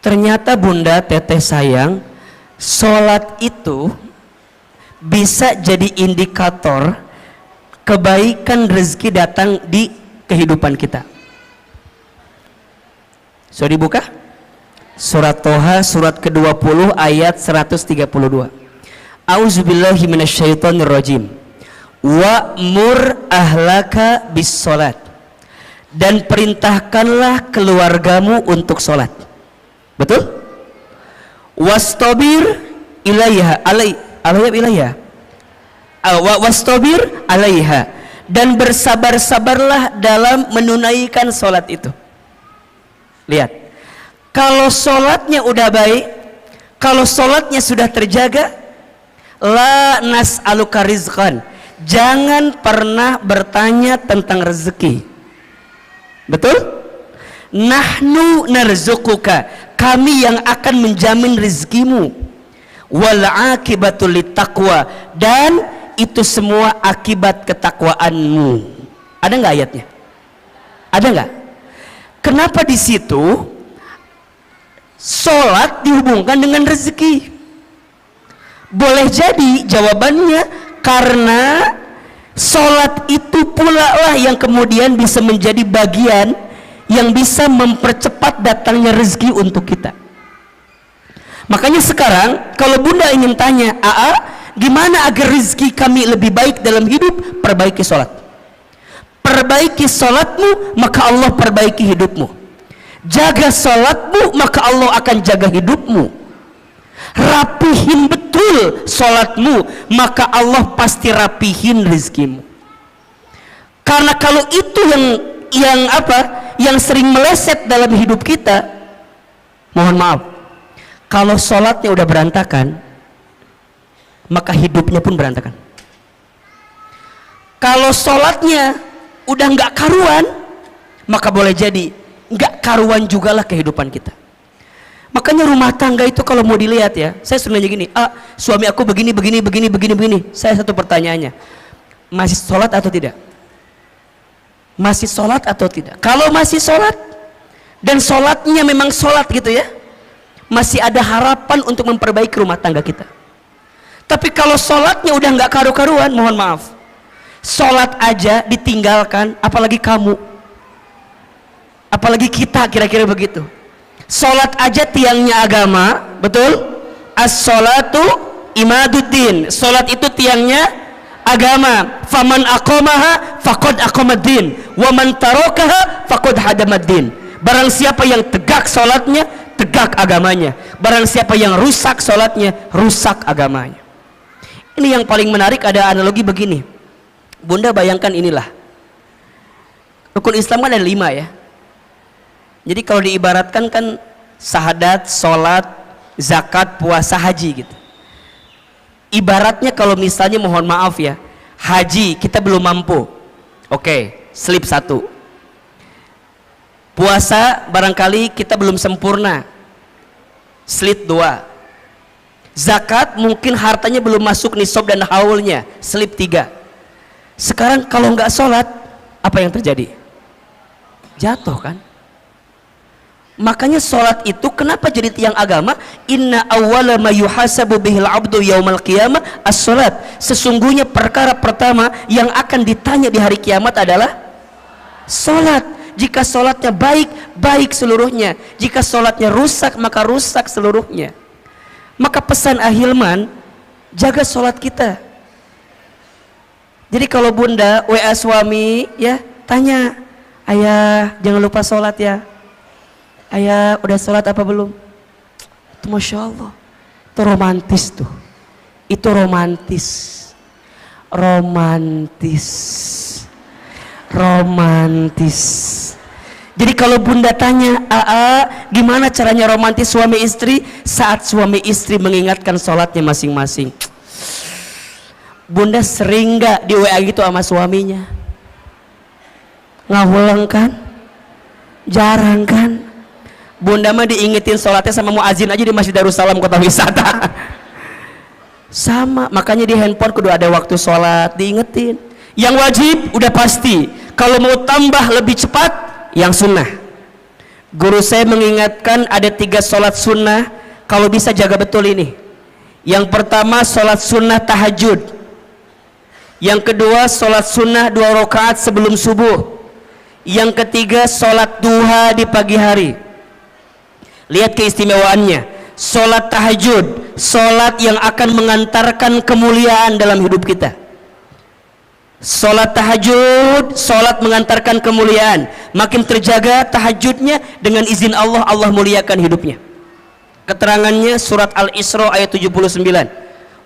Ternyata Bunda Teteh sayang, sholat itu bisa jadi indikator kebaikan rezeki datang di kehidupan kita. Sudah dibuka? Surat Toha surat ke-20 ayat 132. Auzubillahi minasyaitonirrajim. Wa'mur ahlaka bis sholat, dan perintahkanlah keluargamu untuk sholat. Betul? Wastabir ilaiha wastabir alaiha, dan bersabar-sabarlah dalam menunaikan sholat itu. Lihat, kalau sholatnya udah baik, kalau sholatnya sudah terjaga, la nas'aluka rizqan, jangan pernah bertanya tentang rezeki. Betul? Nahnu narzuquka, kami yang akan menjamin rezekimu. Wal akibatul littaqwa, dan itu semua akibat ketakwaanmu. Ada nggak ayatnya? Ada nggak? Kenapa di situ sholat dihubungkan dengan rezeki? Boleh jadi jawabannya karena sholat itu pula lah yang kemudian bisa menjadi bagian yang bisa mempercepat datangnya rezeki untuk kita. Makanya sekarang kalau Bunda ingin tanya, gimana agar rezeki kami lebih baik dalam hidup? Perbaiki sholat. Perbaiki sholatmu, maka Allah perbaiki hidupmu. Jaga sholatmu, maka Allah akan jaga hidupmu. Rapihin betul sholatmu, maka Allah pasti rapihin rezekimu. Karena kalau itu yang sering meleset dalam hidup kita, mohon maaf, kalau sholatnya udah berantakan, maka hidupnya pun berantakan. Kalau sholatnya udah nggak karuan, maka boleh jadi nggak karuan jugalah kehidupan kita. Makanya rumah tangga itu kalau mau dilihat ya, saya sering nanya gini, suami aku begini. Saya satu pertanyaannya, masih sholat atau tidak? Masih sholat atau tidak? Kalau masih sholat dan sholatnya memang sholat gitu ya, masih ada harapan untuk memperbaiki rumah tangga kita. Tapi kalau sholatnya udah nggak karu-karuan, mohon maaf, sholat aja ditinggalkan, apalagi kamu, apalagi kita, kira-kira begitu. Sholat aja tiangnya agama, betul? As-sholatu imaduddin, sholat itu tiangnya agama. Faman aqamaha faqad aqamaddin, wa man tarakaha faqad hadamaddin. Barang siapa yang tegak sholatnya, tegak agamanya. Barang siapa yang rusak sholatnya, rusak agamanya. Ini yang paling menarik, ada analogi begini. Bunda bayangkan inilah, rukun Islam kan ada 5 ya. Jadi kalau diibaratkan kan syahadat, sholat, zakat, puasa, haji gitu. Ibaratnya kalau misalnya mohon maaf ya, haji kita belum mampu, oke, slip 1. Puasa barangkali kita belum sempurna, slip 2. Zakat mungkin hartanya belum masuk nisab dan haulnya, slip 3. Sekarang kalau nggak sholat, apa yang terjadi? Jatuh kan? Makanya sholat itu kenapa jadi tiang agama? Inna awwala ma yuhasabu bihil abdu yaumal qiyamah as-sholat. Sesungguhnya perkara pertama yang akan ditanya di hari kiamat adalah sholat. Jika sholatnya baik, baik seluruhnya. Jika sholatnya rusak, maka rusak seluruhnya. Maka pesan Ahilman, jaga sholat kita. Jadi kalau Bunda WA suami ya, tanya, ayah jangan lupa sholat ya. Ayah udah sholat apa belum? Itu Masya Allah, itu romantis tuh. Itu romantis. romantis. Jadi kalau bunda tanya, gimana caranya romantis suami istri? Saat suami istri mengingatkan sholatnya masing-masing. Bunda sering gak di WA gitu sama suaminya? Ngawulang kan? Jarang kan? Bunda mah diingetin sholatnya sama muazin aja di Masjid Darussalam Kota Wisata. Sama, makanya di handphone kudu ada waktu sholat, diingetin. Yang wajib udah pasti, kalau mau tambah lebih cepat yang sunnah. Guru saya mengingatkan ada 3 sholat sunnah, kalau bisa jaga betul ini. Yang pertama sholat sunnah tahajud, yang kedua sholat sunnah 2 rakaat sebelum subuh, yang ketiga sholat duha di pagi hari. Lihat keistimewaannya. Sholat tahajud, sholat yang akan mengantarkan kemuliaan dalam hidup kita. Sholat tahajud, sholat mengantarkan kemuliaan. Makin terjaga tahajudnya, dengan izin Allah, Allah muliakan hidupnya. Keterangannya surat Al-Isra ayat 79.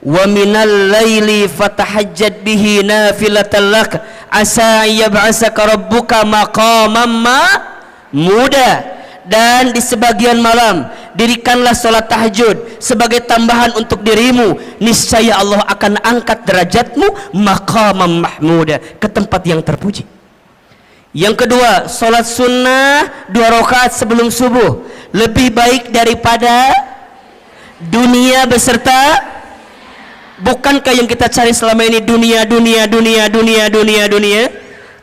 Wa minal laili fatahajjad bihi nafilatan lak asa yab'asaka rabbuka maqaman mahmuda. Dan di sebagian malam dirikanlah sholat tahajud sebagai tambahan untuk dirimu, niscaya Allah akan angkat derajatmu maqaman mahmuda, ke tempat yang terpuji. Yang kedua, sholat sunnah 2 rakaat sebelum subuh, lebih baik daripada dunia beserta. Bukankah yang kita cari selama ini dunia?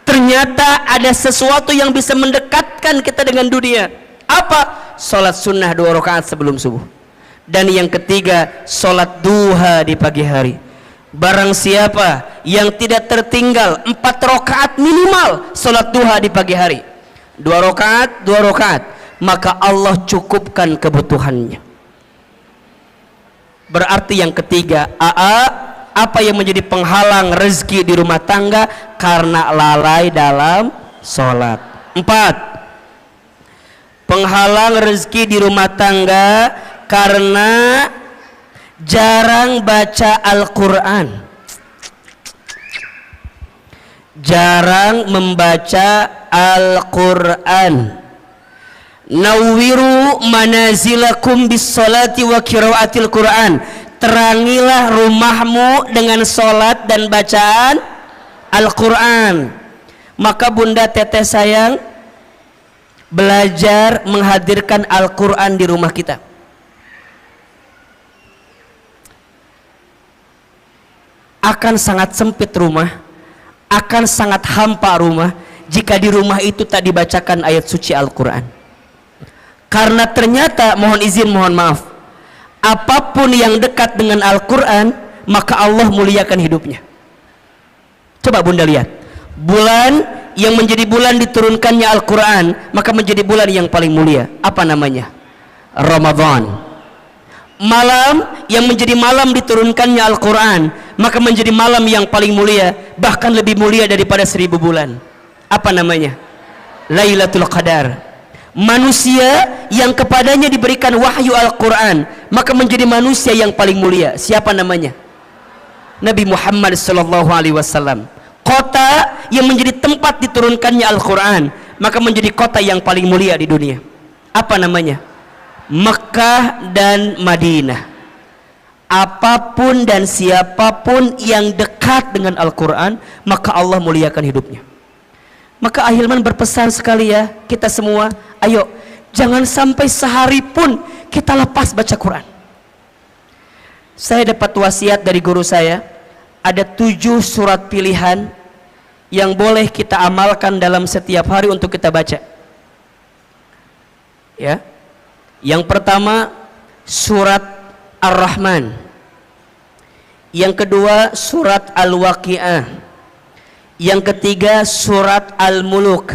Ternyata ada sesuatu yang bisa mendekatkan kita dengan dunia. Apa? Sholat sunnah 2 rakaat sebelum subuh. Dan yang ketiga, sholat duha di pagi hari. Barang siapa yang tidak tertinggal 4 rakaat minimal sholat duha di pagi hari, 2 rakaat, maka Allah cukupkan kebutuhannya. Berarti yang ketiga, apa yang menjadi penghalang rezeki di rumah tangga? Karena lalai dalam sholat. 4, penghalang rezeki di rumah tangga karena jarang baca Al-Quran, jarang membaca Al-Quran. Nawwiru manazilakum bis salati wa qiraatil Quran. Terangilah rumahmu dengan sholat dan bacaan Al-Quran. Maka bunda teteh sayang, belajar menghadirkan Al-Quran di rumah kita. Akan sangat sempit rumah, akan sangat hampa rumah jika di rumah itu tak dibacakan ayat suci Al-Quran. Karena ternyata, mohon izin, mohon maaf, apapun yang dekat dengan Al-Quran, maka Allah muliakan hidupnya. Coba bunda lihat, bulan yang menjadi bulan diturunkannya Al-Quran, maka menjadi bulan yang paling mulia. Apa namanya? Ramadan. Malam yang menjadi malam diturunkannya Al-Quran, maka menjadi malam yang paling mulia, bahkan lebih mulia daripada 1000 bulan. Apa namanya? Lailatul Qadar. Manusia yang kepadanya diberikan wahyu Al-Quran, maka menjadi manusia yang paling mulia. Siapa namanya? Nabi Muhammad SAW. Kota yang menjadi tempat diturunkannya Al-Quran, maka menjadi kota yang paling mulia di dunia. Apa namanya? Mekah dan Madinah. Apapun dan siapapun yang dekat dengan Al-Quran, maka Allah muliakan hidupnya. Maka Ahilman berpesan sekali ya, kita semua, ayo jangan sampai sehari pun kita lepas baca Quran. Saya dapat wasiat dari guru saya, ada 7 surat pilihan yang boleh kita amalkan dalam setiap hari untuk kita baca. Ya. Yang pertama surat Ar-Rahman. Yang kedua surat Al-Waqi'ah. Yang ketiga surat Al-Muluk.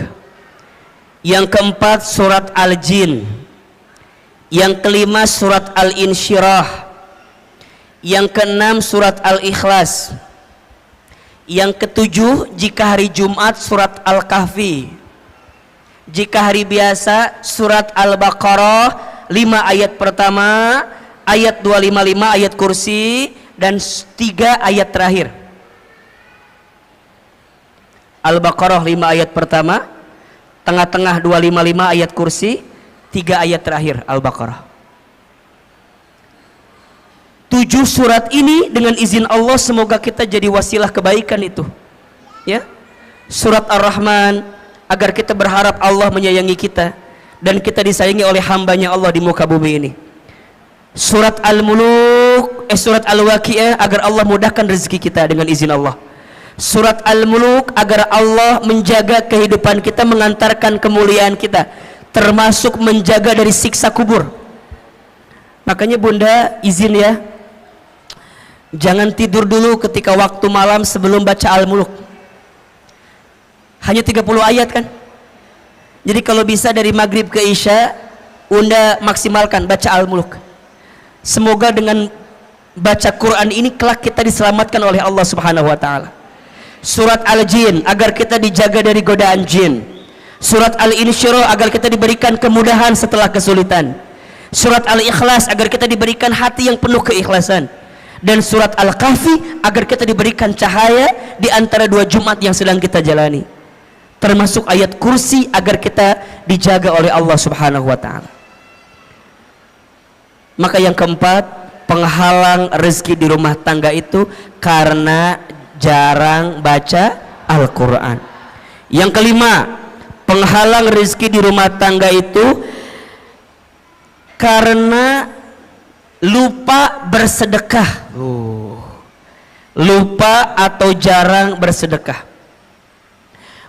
Yang keempat surat Al-Jin. Yang kelima surat Al-Insyirah. Yang keenam surat Al-Ikhlas. Yang ketujuh jika hari Jumat surat Al-Kahfi. Jika hari biasa surat Al-Baqarah 5 ayat pertama, ayat 255 ayat kursi, dan 3 ayat terakhir. Al-Baqarah 5 ayat pertama, tengah-tengah 255 ayat kursi, 3 ayat terakhir Al-Baqarah. 7 surat ini dengan izin Allah semoga kita jadi wasilah kebaikan itu. Ya. Surat Ar-Rahman agar kita berharap Allah menyayangi kita dan kita disayangi oleh hambanya Allah di muka bumi ini. Surat Al-Muluk, surat Al-Waqiah agar Allah mudahkan rezeki kita dengan izin Allah. Surat Al-Muluk agar Allah menjaga kehidupan kita, mengantarkan kemuliaan kita, termasuk menjaga dari siksa kubur. Makanya Bunda izin ya, jangan tidur dulu ketika waktu malam sebelum baca Al-Muluk. Hanya 30 ayat kan. Jadi kalau bisa dari maghrib ke isya, Bunda maksimalkan baca Al-Muluk. Semoga dengan baca Quran ini kelak kita diselamatkan oleh Allah Subhanahu wa taala. Surat Al-Jin agar kita dijaga dari godaan jin. Surat Al-Insyirah agar kita diberikan kemudahan setelah kesulitan. Surat Al-Ikhlas agar kita diberikan hati yang penuh keikhlasan. Dan surat Al-Kahfi agar kita diberikan cahaya di antara 2 Jumat yang sedang kita jalani. Termasuk ayat kursi agar kita dijaga oleh Allah Subhanahu wa taala. Maka yang keempat, penghalang rezeki di rumah tangga itu karena jarang baca Al-Quran. Yang kelima, penghalang rezeki di rumah tangga itu karena lupa bersedekah. Lupa atau jarang bersedekah.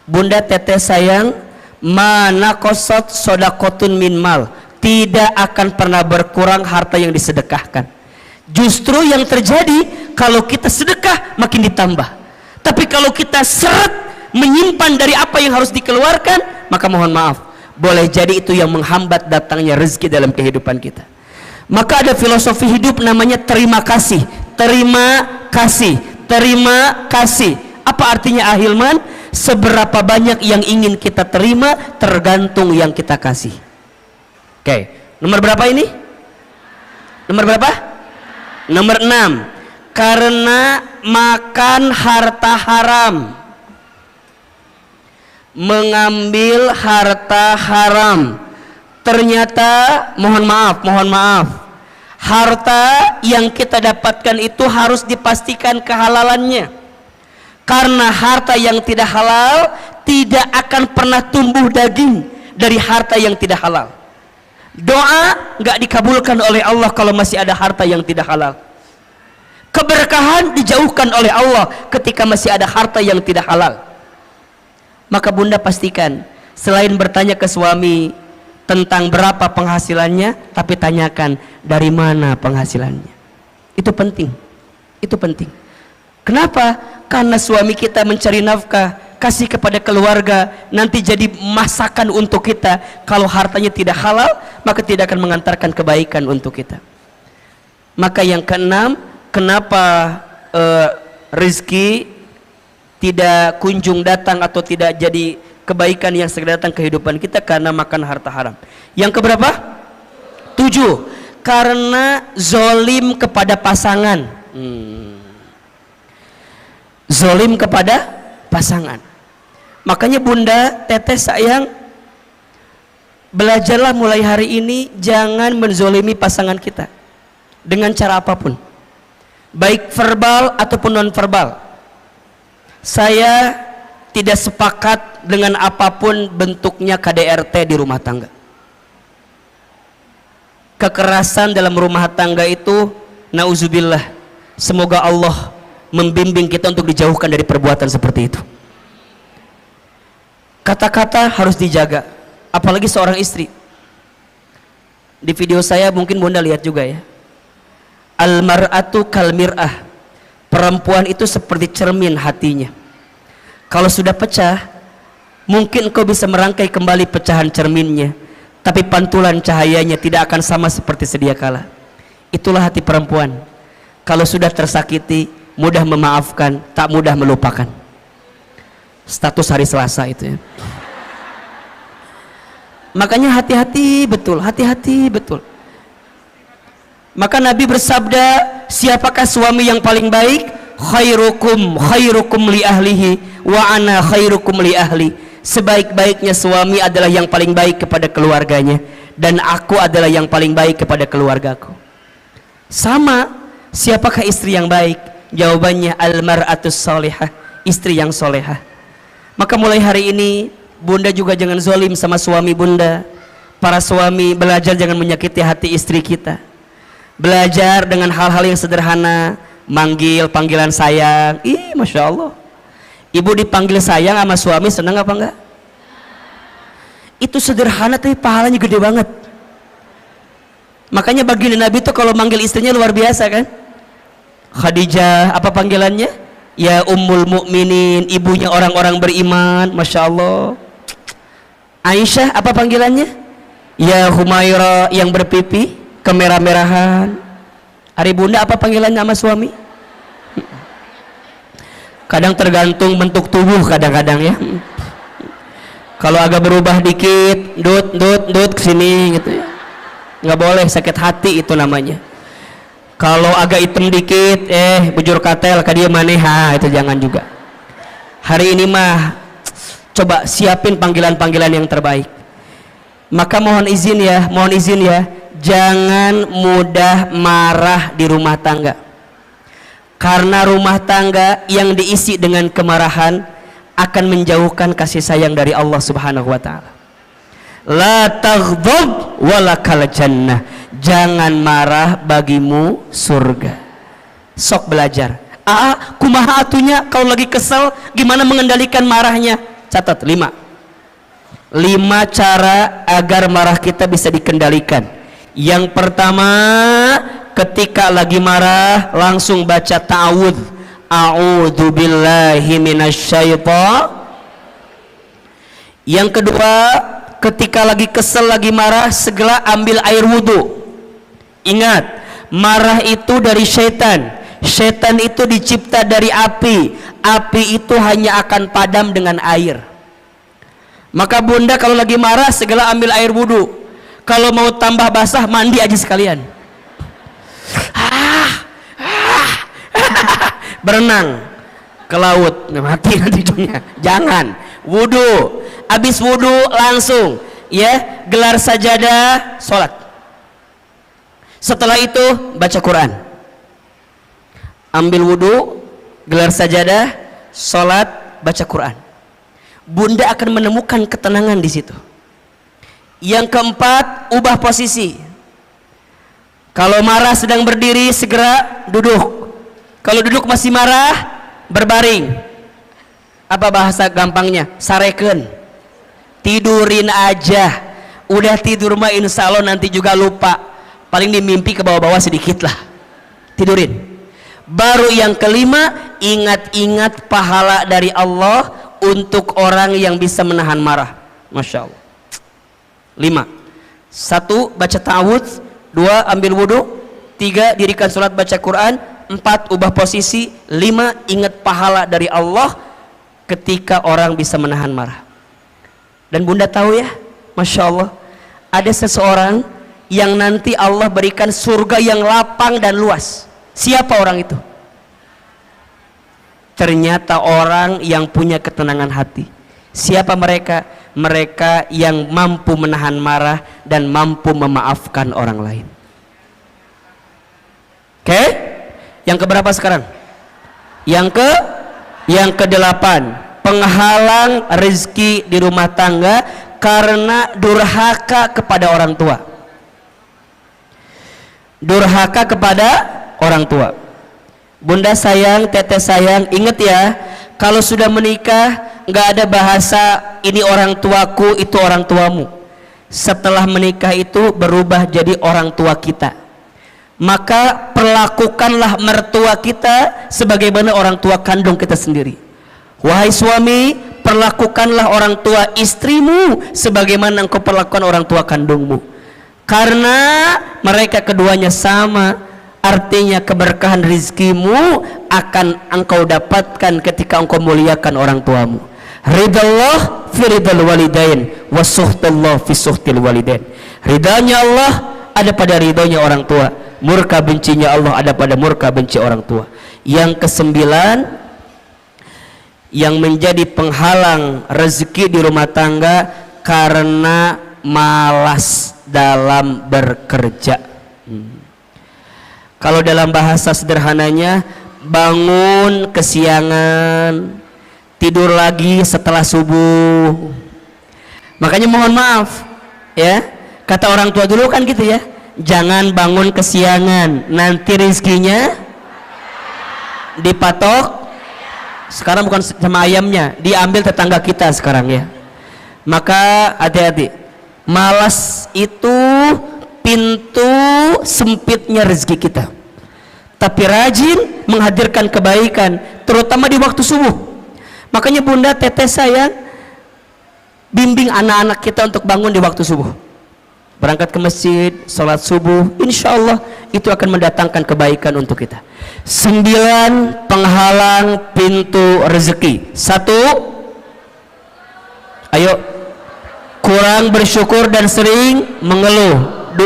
Bunda teteh sayang, mana kosot sodakotun min mal, tidak akan pernah berkurang harta yang disedekahkan. Justru yang terjadi kalau kita sedekah makin ditambah. Tapi kalau kita seret menyimpan dari apa yang harus dikeluarkan, maka mohon maaf, boleh jadi itu yang menghambat datangnya rezeki dalam kehidupan kita. Maka ada filosofi hidup namanya terima kasih. Terima kasih, terima kasih. Apa artinya Ahilman? Seberapa banyak yang ingin kita terima tergantung yang kita kasih. Oke, nomor berapa ini? Nomor berapa? Nomor 6. Karena makan harta haram, mengambil harta haram, ternyata mohon maaf, harta yang kita dapatkan itu harus dipastikan kehalalannya. Karena harta yang tidak halal tidak akan pernah tumbuh daging dari harta yang tidak halal. Doa nggak dikabulkan oleh Allah kalau masih ada harta yang tidak halal. Keberkahan dijauhkan oleh Allah ketika masih ada harta yang tidak halal. Maka Bunda pastikan, selain bertanya ke suami tentang berapa penghasilannya, tapi tanyakan dari mana penghasilannya. Itu penting. Itu penting. Kenapa? Karena suami kita mencari nafkah, kasih kepada keluarga, nanti jadi masakan untuk kita. Kalau hartanya tidak halal, maka tidak akan mengantarkan kebaikan untuk kita. Maka yang keenam, kenapa rezeki tidak kunjung datang atau tidak jadi kebaikan yang segera datang kehidupan kita? Karena makan harta haram. Yang keberapa? 7. Karena zolim kepada pasangan. Zolim kepada pasangan. Makanya Bunda, teteh sayang, belajarlah mulai hari ini jangan menzolimi pasangan kita dengan cara apapun, baik verbal ataupun non verbal. Saya tidak sepakat dengan apapun bentuknya KDRT di rumah tangga. Kekerasan dalam rumah tangga itu, nauzubillah, semoga Allah membimbing kita untuk dijauhkan dari perbuatan seperti itu. Kata-kata harus dijaga, apalagi seorang istri. Di video saya mungkin Bunda lihat juga ya, al-mar'atu kal mir'ah, perempuan itu seperti cermin hatinya. Kalau sudah pecah, mungkin kau bisa merangkai kembali pecahan cerminnya, tapi pantulan cahayanya tidak akan sama seperti sedia kala. Itulah hati perempuan. Kalau sudah tersakiti, mudah memaafkan, tak mudah melupakan. Status hari Selasa itu ya. Makanya hati-hati betul, hati-hati betul. Maka Nabi bersabda, siapakah suami yang paling baik? khairukum li ahlihi wa ana khairukum li ahli. Sebaik-baiknya suami adalah yang paling baik kepada keluarganya, dan aku adalah yang paling baik kepada keluargaku. Sama, siapakah istri yang baik? Jawabannya al-mar'atus salihah, istri yang solehah. Maka mulai hari ini bunda juga jangan zalim sama suami bunda. Para suami belajar jangan menyakiti hati istri kita. Belajar dengan hal-hal yang sederhana, manggil panggilan sayang. Ih, masya Allah. Ibu dipanggil sayang sama suami senang apa enggak? Itu sederhana tapi pahalanya gede banget. Makanya baginda Nabi itu kalau manggil istrinya luar biasa kan? Khadijah, apa panggilannya? Ya Ummul Mukminin, ibunya orang-orang beriman, masya Allah. Aisyah, apa panggilannya? Ya Humaira, yang berpipi kemerah-merahan. Hari bunda apa panggilannya sama suami? Kadang tergantung bentuk tubuh kadang-kadang ya. Kalau agak berubah dikit, dut kesini gitu ya. Nggak boleh, sakit hati itu namanya. Kalau agak hitam dikit, bujur katel ka dia maneh, itu jangan juga. Hari ini mah coba siapin panggilan-panggilan yang terbaik. Maka mohon izin ya, jangan mudah marah di rumah tangga. Karena rumah tangga yang diisi dengan kemarahan akan menjauhkan kasih sayang dari Allah Subhanahu wa taala. La taghdab walakal jannah. Jangan marah, bagimu surga. Sok belajar. Kumaha atunya kalau lagi kesel gimana mengendalikan marahnya? Catat 5 cara agar marah kita bisa dikendalikan. Yang pertama, ketika lagi marah langsung baca ta'awudz. A'udzu billahi minasyaitonir. Yang kedua, ketika lagi kesel, lagi marah, segera ambil air wudhu. Ingat, marah itu dari syaitan. Syaitan itu dicipta dari api. Api itu hanya akan padam dengan air. Maka bunda kalau lagi marah segera ambil air wudhu. Kalau mau tambah basah, mandi aja sekalian. Berenang ke laut, mati nanti ujungnya. Jangan. Wudhu. Habis wudhu langsung ya gelar sajadah, sholat. Setelah itu baca Quran. Ambil wudhu, gelar sajadah, sholat, baca Quran. Bunda akan menemukan ketenangan di situ. Yang keempat, ubah posisi. Kalau marah sedang berdiri, segera duduk. Kalau duduk masih marah, berbaring. Apa bahasa gampangnya? Sareken. Tidurin aja. Udah tidur mah insya Allah nanti juga lupa. Paling dimimpi ke bawah-bawah sedikit lah. Tidurin. Baru yang kelima, ingat-ingat pahala dari Allah untuk orang yang bisa menahan marah. Masya Allah. 5. 1. Baca ta'awudz. 2. Ambil wudhu. 3. Dirikan sholat baca Quran. 4. Ubah posisi. 5. Ingat pahala dari Allah ketika orang bisa menahan marah. Dan bunda tahu ya, Masya Allah, ada seseorang yang nanti Allah berikan surga yang lapang dan luas. Siapa orang itu? Ternyata orang yang punya ketenangan hati. Siapa mereka? Mereka yang mampu menahan marah dan mampu memaafkan orang lain. Oke? Yang keberapa sekarang? Yang ke-8. Penghalang rezeki di rumah tangga karena durhaka kepada orang tua. Durhaka kepada orang tua. Bunda sayang, teteh sayang, ingat ya, kalau sudah menikah nggak ada bahasa ini orang tuaku, itu orang tuamu. Setelah menikah itu berubah jadi orang tua kita. Maka perlakukanlah mertua kita sebagaimana orang tua kandung kita sendiri. Wahai suami, perlakukanlah orang tua istrimu sebagaimana engkau perlakukan orang tua kandungmu. Karena mereka keduanya sama, artinya keberkahan rizkimu akan engkau dapatkan ketika engkau muliakan orang tuamu. Ridallah fi ridal walidain wa suhtullah fi suhtil walidain. Ridanya Allah ada pada ridhonya orang tua, murka bencinya Allah ada pada murka benci orang tua. Yang kesembilan, yang menjadi penghalang rezeki di rumah tangga karena malas dalam bekerja. Kalau dalam bahasa sederhananya, bangun kesiangan, tidur lagi setelah subuh. Makanya mohon maaf ya, kata orang tua dulu kan gitu ya, jangan bangun kesiangan, nanti rezekinya dipatok. Sekarang bukan sama ayamnya, diambil tetangga kita sekarang ya. Maka hati-hati, malas itu pintu sempitnya rezeki kita, tapi rajin menghadirkan kebaikan, terutama di waktu subuh. Makanya bunda, teteh sayang, bimbing anak-anak kita untuk bangun di waktu subuh, berangkat ke masjid, sholat subuh, insya Allah itu akan mendatangkan kebaikan untuk kita. 9 penghalang pintu rezeki. 1, ayo, kurang bersyukur dan sering mengeluh. 2,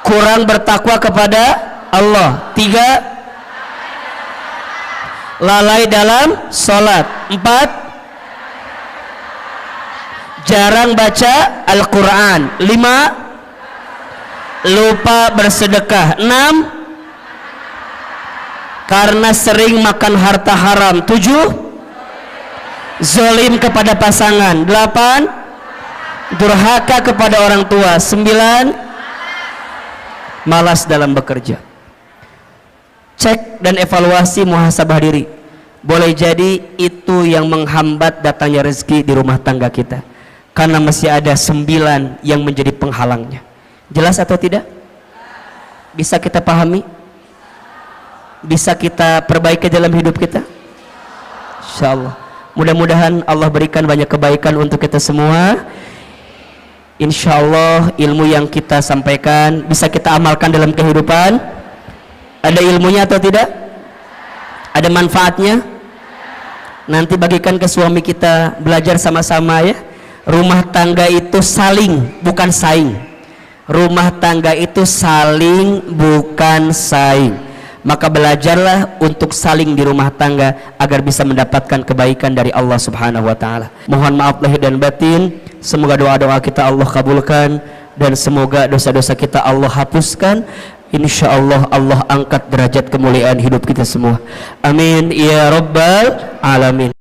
kurang bertakwa kepada Allah. 3, lalai dalam sholat. 4, jarang baca Al-Quran. 5, lupa bersedekah. 6, karena sering makan harta haram. 7, zalim kepada pasangan. 8, durhaka kepada orang tua. 9, malas dalam bekerja. Cek dan evaluasi, muhasabah diri. Boleh jadi itu yang menghambat datangnya rezeki di rumah tangga kita, karena masih ada 9 yang menjadi penghalangnya. Jelas atau tidak? Bisa kita pahami? Bisa kita perbaiki dalam hidup kita? Insyaallah. Mudah-mudahan Allah berikan banyak kebaikan untuk kita semua. Insyaallah ilmu yang kita sampaikan bisa kita amalkan dalam kehidupan. Ada ilmunya atau tidak? Ada manfaatnya? Nanti bagikan ke suami kita, belajar sama-sama ya. Rumah tangga itu saling, bukan saing. Rumah tangga itu saling, bukan saing. Maka belajarlah untuk saling di rumah tangga agar bisa mendapatkan kebaikan dari Allah Subhanahu wa taala. Mohon maaf lahir dan batin. Semoga doa-doa kita Allah kabulkan dan semoga dosa-dosa kita Allah hapuskan. Insyaallah Allah angkat derajat kemuliaan hidup kita semua. Amin ya rabbal alamin.